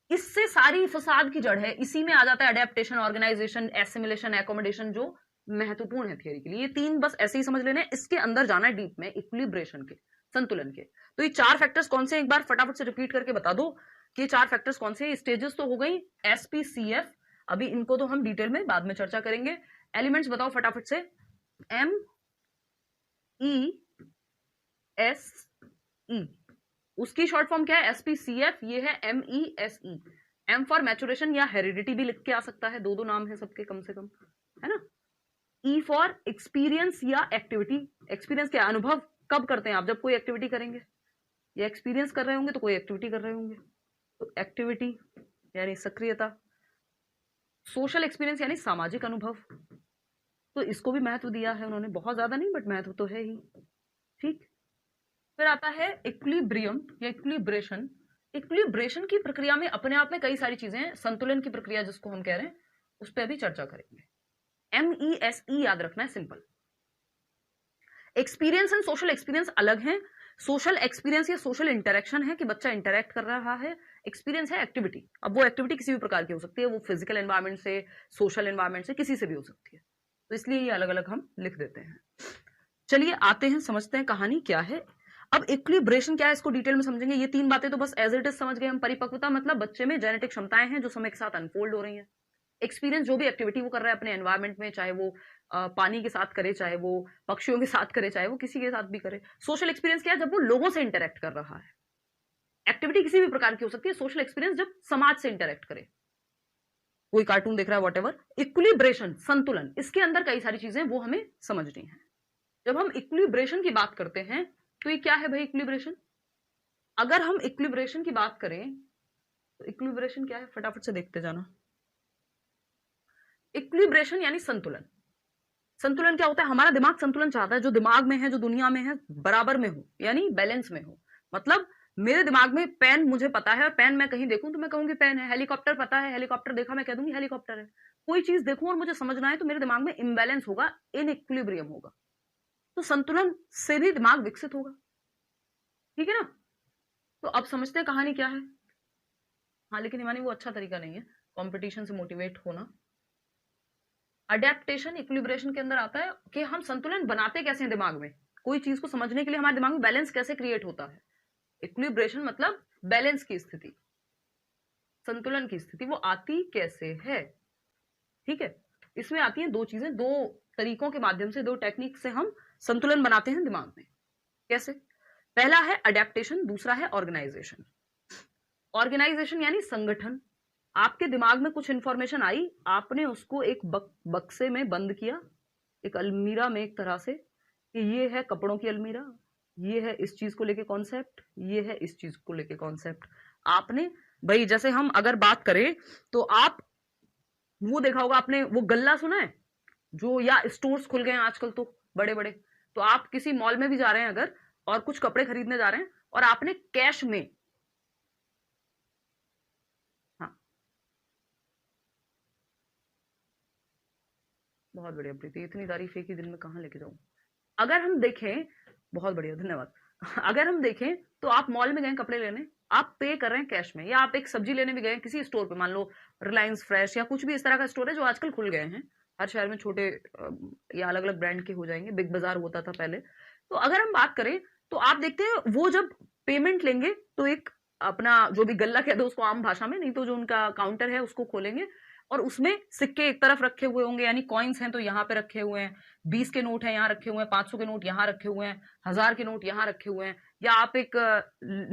S1: इससे सारी फसाद की जड़ है, इसी में आ जाता है अडेप्टेशन, ऑर्गेनाइजेशन, एसिमिलेशन, एकोमोडेशन, जो महत्वपूर्ण है थियरी के लिए। ये 3 बस ऐसे ही समझ लेने, इसके अंदर जाना है डीप में, इक्विलिब्रेशन के, संतुलन के। तो ये 4 फैक्टर्स कौन से, एक बार फटाफट से रिपीट करके बता दो कि ये 4 फैक्टर्स कौन से। स्टेजेस तो हो गई SPCF, अभी इनको तो हम डिटेल में बाद में चर्चा करेंगे। एलिमेंट्स बताओ फटाफट से, MESE, उसकी शॉर्ट फॉर्म क्या है, SPCF, ये है MESE। एम फॉर मैचुरेशन या हेरिडिटी भी लिख के आ सकता है, 2 नाम है सबके कम से कम, है ना। ई फॉर एक्सपीरियंस या एक्टिविटी, एक्सपीरियंस क्या, अनुभव कब करते हैं आप, जब कोई एक्टिविटी करेंगे, या एक्सपीरियंस कर रहे होंगे तो कोई एक्टिविटी कर रहे होंगे, तो एक्टिविटी यानी सक्रियता। सोशल एक्सपीरियंस यानी सामाजिक अनुभव, तो इसको भी महत्व दिया है उन्होंने, बहुत ज्यादा नहीं बट महत्व तो है ही, ठीक। फिर आता है इक्विलिब्रियम या इक्विलिब्रेशन। इक्विलिब्रेशन की प्रक्रिया में अपने आप में कई सारी चीजें हैं, संतुलन की प्रक्रिया जिसको हम कह रहे हैं, उस पर अभी चर्चा करेंगे। MESE याद रखना है, simple. Experience and social experience अलग हैं। सोशल एक्सपीरियंस या सोशल इंटरेक्शन है कि बच्चा इंटरेक्ट कर रहा है, एक्सपीरियंस है एक्टिविटी। अब वो एक्टिविटी किसी भी प्रकार की हो सकती है, वो फिजिकल एनवायरमेंट से, सोशल एनवायरमेंट से, किसी से भी हो सकती है, तो इसलिए ये अलग अलग हम लिख देते हैं। चलिए आते हैं, समझते हैं कहानी क्या है। अब इक्विलिब्रेशन क्या है, इसको डिटेल में समझेंगे। ये 3 बातें तो बस एज इट इज समझ गए हम। परिपक्वता मतलब बच्चे में जेनेटिक क्षमताएं हैं जो समय के साथ अनफोल्ड हो रही हैं। एक्सपीरियंस जो भी एक्टिविटी वो कर रहा है अपने एनवायरमेंट में, चाहे वो पानी के साथ करे, चाहे वो पक्षियों के साथ करे, चाहे वो किसी के साथ भी करे। सोशल एक्सपीरियंस क्या है, जब वो लोगों से इंटरेक्ट कर रहा है। एक्टिविटी किसी भी प्रकार की हो सकती है। सोशल एक्सपीरियंस जब समाज से इंटरेक्ट करे, कोई कार्टून देख रहा है, वॉटेवर। इक्विलिब्रेशन संतुलन, इसके अंदर कई सारी चीजें वो हमें समझनी है। जब हम इक्विलिब्रेशन की बात करते हैं तो ये क्या है भाई इक्विलिब्रेशन। अगर हम इक्विलिब्रेशन की बात करें तो इक्विलिब्रेशन क्या है, फटाफट से देखते जाना। इक्विलिब्रेशन यानी संतुलन। संतुलन क्या होता है, हमारा दिमाग संतुलन चाहता है, जो दिमाग में है, जो दुनिया में है, बराबर में हो, यानी बैलेंस में हो। मतलब मेरे दिमाग में पेन मुझे पता है, और पेन मैं कहीं देखूं तो मैं कहूंगी पेन है। हेलीकॉप्टर पता है, हेलीकॉप्टर देखा मैं कह दूंगी हेलीकॉप्टर है। कोई चीज देखूं और मुझे समझना है तो मेरे दिमाग में इम्बैलेंस होगा, इन इक्विलिब्रियम होगा। तो संतुलन से भी दिमाग विकसित होगा, ठीक है ना। तो अब समझते हैं कहानी क्या है। हाँ, लेकिन हिमानी वो अच्छा तरीका नहीं है कंपटीशन से मोटिवेट होना। अडेप्टेशन इक्विलिब्रेशन के अंदर आता है कि हम संतुलन बनाते कैसे हैं दिमाग में, कोई चीज को समझने के लिए हमारे दिमाग में बैलेंस कैसे क्रिएट होता है। इक्विलिब्रेशन मतलब बैलेंस की स्थिति, संतुलन की स्थिति, वो आती कैसे है, ठीक है। इसमें आती है 2 चीजें, 2 तरीकों के माध्यम से, 2 टेक्निक से हम संतुलन बनाते हैं दिमाग में। कैसे, पहला है अडेप्टेशन, दूसरा है ऑर्गेनाइजेशन। ऑर्गेनाइजेशन यानी संगठन। आपके दिमाग में कुछ इंफॉर्मेशन आई, आपने उसको एक बक्से में बंद किया, एक अलमीरा में एक तरह से, कि ये है कपड़ों की अलमीरा, ये है इस चीज को लेके कॉन्सेप्ट, ये है इस चीज को लेके कॉन्सेप्ट। आपने भाई, जैसे हम अगर बात करें तो आप वो देखा होगा आपने, वो गल्ला सुना है जो, या स्टोर्स खुल गए हैं आजकल तो बड़े बड़े, तो आप किसी मॉल में भी जा रहे हैं अगर, और कुछ कपड़े खरीदने जा रहे हैं और आपने कैश में, हाँ बहुत बढ़िया प्रीति, इतनी तारीफ एक ही दिन में कहाँ लेके जाऊं। अगर हम देखें, बहुत बढ़िया धन्यवाद। अगर हम देखें तो आप मॉल में गए कपड़े लेने, आप पे कर रहे हैं कैश में, या आप एक सब्जी लेने भी गए किसी स्टोर पे, मान लो रिलायंस फ्रेश या कुछ भी इस तरह का स्टोर है जो आजकल खुल गए हैं हर शहर में, छोटे या अलग अलग ब्रांड के हो जाएंगे, बिग बाजार होता था पहले। तो अगर हम बात करें तो आप देखते हैं वो जब पेमेंट लेंगे तो एक अपना जो भी गल्ला कह दो उसको आम भाषा में, नहीं तो जो उनका काउंटर है उसको खोलेंगे और उसमें सिक्के एक तरफ रखे हुए होंगे, यानी कॉइन्स हैं तो यहाँ पे रखे हुए हैं, 20 के नोट हैं यहाँ रखे हुए हैं, 500 के नोट यहाँ रखे हुए हैं, 1000 के नोट यहाँ रखे हुए हैं। या आप एक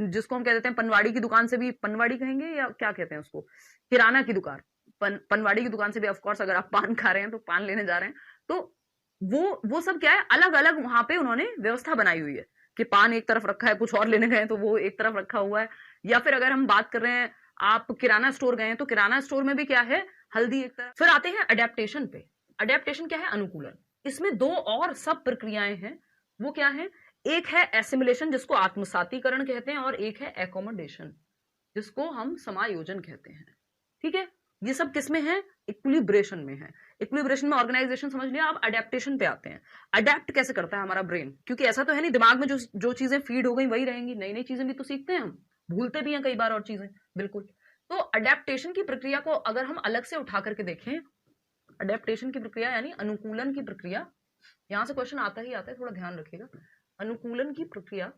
S1: जिसको हम कह देते हैं पनवाड़ी की दुकान से भी, पनवाड़ी कहेंगे या क्या कहते हैं उसको, किराना की दुकान, पनवाड़ी की दुकान से भी ऑफकोर्स अगर आप पान खा रहे हैं तो पान लेने जा रहे हैं, तो वो सब क्या है, अलग अलग वहां पे उन्होंने व्यवस्था बनाई हुई है कि पान एक तरफ रखा है, कुछ और लेने गए तो वो एक तरफ रखा हुआ है। या फिर अगर हम बात कर रहे हैं आप किराना स्टोर गए हैं तो किराना स्टोर में भी क्या है, हल्दी एक तरफ। फिर आते हैं अडेप्टेशन पे। अडेप्टेशन क्या है, अनुकूलन। इसमें दो और सब प्रक्रियाएं हैं, वो क्या है, एक है एसिमिलेशन जिसको आत्मसातीकरण कहते हैं, और एक है एकोमोडेशन जिसको हम समायोजन कहते हैं। ठीक है, ये सब किसमें है, इक्विलिब्रेशन में है। इक्विलिब्रेशन में ऑर्गेनाइजेशन समझ लिया, अब अडेप्टेशन पे आते हैं। अडेप्ट कैसे करता है हमारा ब्रेन, क्योंकि ऐसा तो है नहीं दिमाग में जो चीजें फीड हो गई वही रहेंगी, नई नई चीजें भी तो सीखते हैं हम, भूलते भी हैं कई बार और चीजें, बिल्कुल। तो अडेप्टेशन की प्रक्रिया को अगर हम अलग से उठा करके देखें, अडेप्टेशन की प्रक्रिया यानी अनुकूलन की प्रक्रिया, यहां से क्वेश्चन आता ही आता है, थोड़ा ध्यान रखिएगा। अनुकूलन की प्रक्रिया,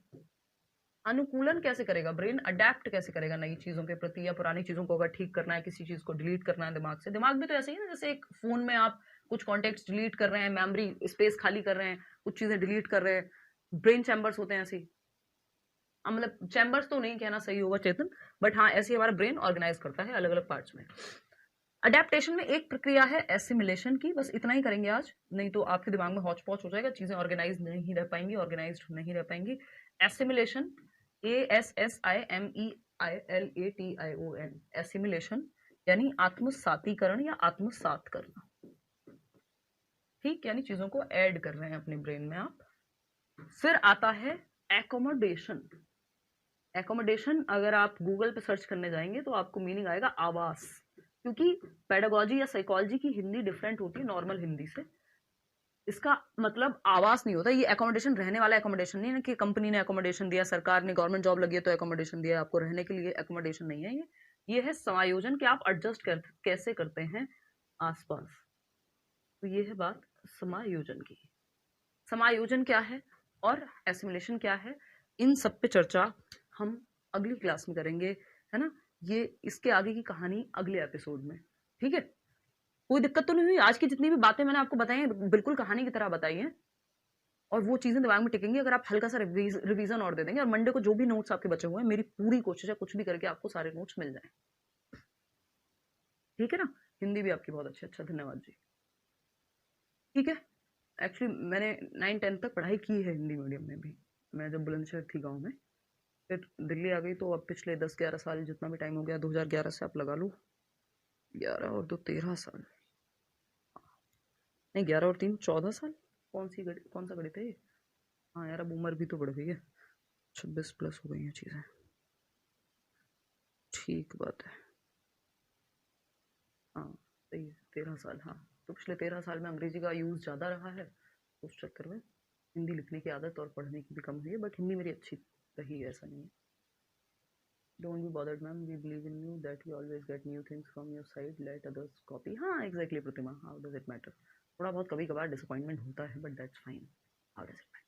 S1: अनुकूलन कैसे करेगा ब्रेन, अडेप्ट कैसे करेगा नई चीजों के प्रति, या पुरानी चीजों को अगर ठीक करना है, किसी चीज को डिलीट करना है दिमाग से। दिमाग भी तो ऐसे ही है ना, जैसे एक फोन में आप कुछ कॉन्टेक्ट डिलीट कर रहे हैं, मेमोरी स्पेस खाली कर रहे हैं, कुछ चीजें डिलीट कर रहे हैं, ब्रेन चैम्बर्स होते हैं ऐसे ही, मतलब चैम्बर्स तो नहीं कहना सही होगा चेतन, बट हाँ ऐसे हमारा ब्रेन ऑर्गेनाइज करता है अलग अलग पार्ट्स में। अडेप्टेशन में एक प्रक्रिया है एसिमिलेशन की, बस इतना ही करेंगे आज, नहीं तो आपके दिमाग में हौच पौच हो जाएगा, चीजें ऑर्गेनाइज नहीं रह पाएंगी, ऑर्गेनाइज नहीं रह पाएंगी। एसिमिलेशन, ASSIMEILATION, एसिमिलेशन यानी आत्मसातीकरण या आत्मसात करना। ठीक, यानी चीजों को ऐड कर रहे हैं अपने ब्रेन में आप। फिर आता है एकोमोडेशन। एकोमोडेशन अगर आप गूगल पे सर्च करने जाएंगे तो आपको मीनिंग आएगा आवास, क्योंकि पेडागोजी या साइकोलॉजी की हिंदी डिफरेंट होती है नॉर्मल हिंदी से। इसका मतलब आवास नहीं होता, ये एकोमोडेशन रहने वाला एकोमोडेशन नहीं है कि कंपनी ने एकोमोडेशन दिया, सरकार ने गवर्नमेंट जॉब लगी है तो एकोमोडेशन दिया आपको रहने के लिए, एकोमोडेशन नहीं है ये है समायोजन, कि आप एडजस्ट कैसे करते हैं आसपास। तो ये है बात समायोजन की। समायोजन क्या है और एसिमिलेशन क्या है, इन सब पे चर्चा हम अगली क्लास में करेंगे, है ना। ये इसके आगे की कहानी अगले एपिसोड में, ठीक है। कोई दिक्कत तो नहीं हुई, आज की जितनी भी बातें मैंने आपको बताई हैं बिल्कुल कहानी की तरह बताई हैं, और वो चीजें दिमाग में टिकेंगी अगर आप हल्का सा रिवीजन और दे देंगे। और मंडे को जो भी नोट्स आपके बचे हुए हैं, मेरी पूरी कोशिश है कुछ भी करके आपको सारे नोट्स मिल जाए, ठीक है ना। हिंदी भी आपकी बहुत अच्छी, अच्छा धन्यवाद जी। ठीक है, एक्चुअली मैंने 9-10 तक पढ़ाई की है हिंदी मीडियम में भी, मैं जब बुलंदशहर थी गाँव में, फिर दिल्ली आ गई, तो अब पिछले 10-11 साल जितना भी टाइम हो गया, 2011 से आप लगा लो, 11 और 2 13 साल, नहीं 11 और 3 14 साल, कौन सा गणित है ये। हाँ यार अब उम्र भी तो बढ़ गई है, 26 प्लस हो गई हैं चीज़ें, ठीक बात है। हाँ सही है, 13 साल, हाँ तो पिछले 13 साल में अंग्रेजी का यूज़ ज़्यादा रहा है, उस चक्कर में हिंदी लिखने की आदत और पढ़ने की भी कम हुई है, बट हिंदी मेरी अच्छी रही है, ऐसा नहीं है। Don't be bothered, ma'am. We believe in you that we always get new things from your side. Let others copy. हाँ exactly Pratima. How does it matter? थोड़ा बहुत कभी कभार डिसअपॉइंटमेंट होता है, but that's fine. How does it matter?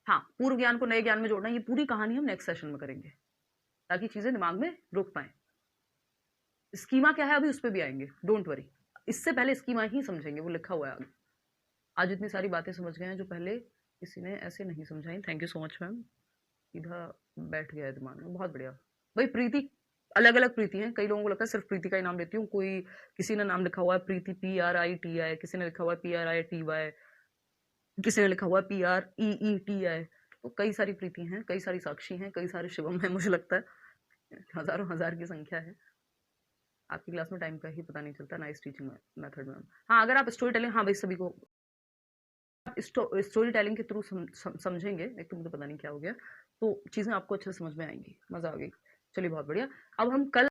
S1: हाँ, पूर्व ज्ञान को नए ज्ञान में जोड़ना, ये पूरी कहानी हम नेक्स्ट सेशन में करेंगे ताकि चीजें दिमाग में रुक पाए। स्कीमा क्या है अभी उस पर भी आएंगे, डोंट वरी। इससे पहले स्कीमा ही समझेंगे, वो लिखा हुआ है आगे। आज इतनी सारी बातें समझ गए हैं जो पहले किसी ने ऐसे नहीं समझाई। Thank you so much ma'am, सीधा बैठ गया है दिमाग में, बहुत बढ़िया। भाई प्रीति अलग अलग प्रीति हैं, कई लोगों को लगता है सिर्फ प्रीति का ही नाम लेती हूँ, कोई किसी ने नाम लिखा हुआ है प्रीति PRITI, किसी ने लिखा हुआ है PRITY, किसी ने लिखा हुआ है PREETI। तो कई सारी प्रीति हैं, कई सारी साक्षी हैं, कई सारे शिवम हैं, मुझे लगता है हजारों हजार की संख्या है। आपकी क्लास में टाइम का ही पता नहीं चलता, नाइस टीचिंग मेथड में। हाँ, अगर आप स्टोरी टेलिंग, हाँ भाई सभी को स्टोरी टेलिंग के थ्रू समझेंगे, एक तो मुझे पता नहीं क्या हो गया, तो चीजें आपको अच्छे से समझ में आएंगी, मजा आ गई। चलिए बहुत बढ़िया। अब हम कल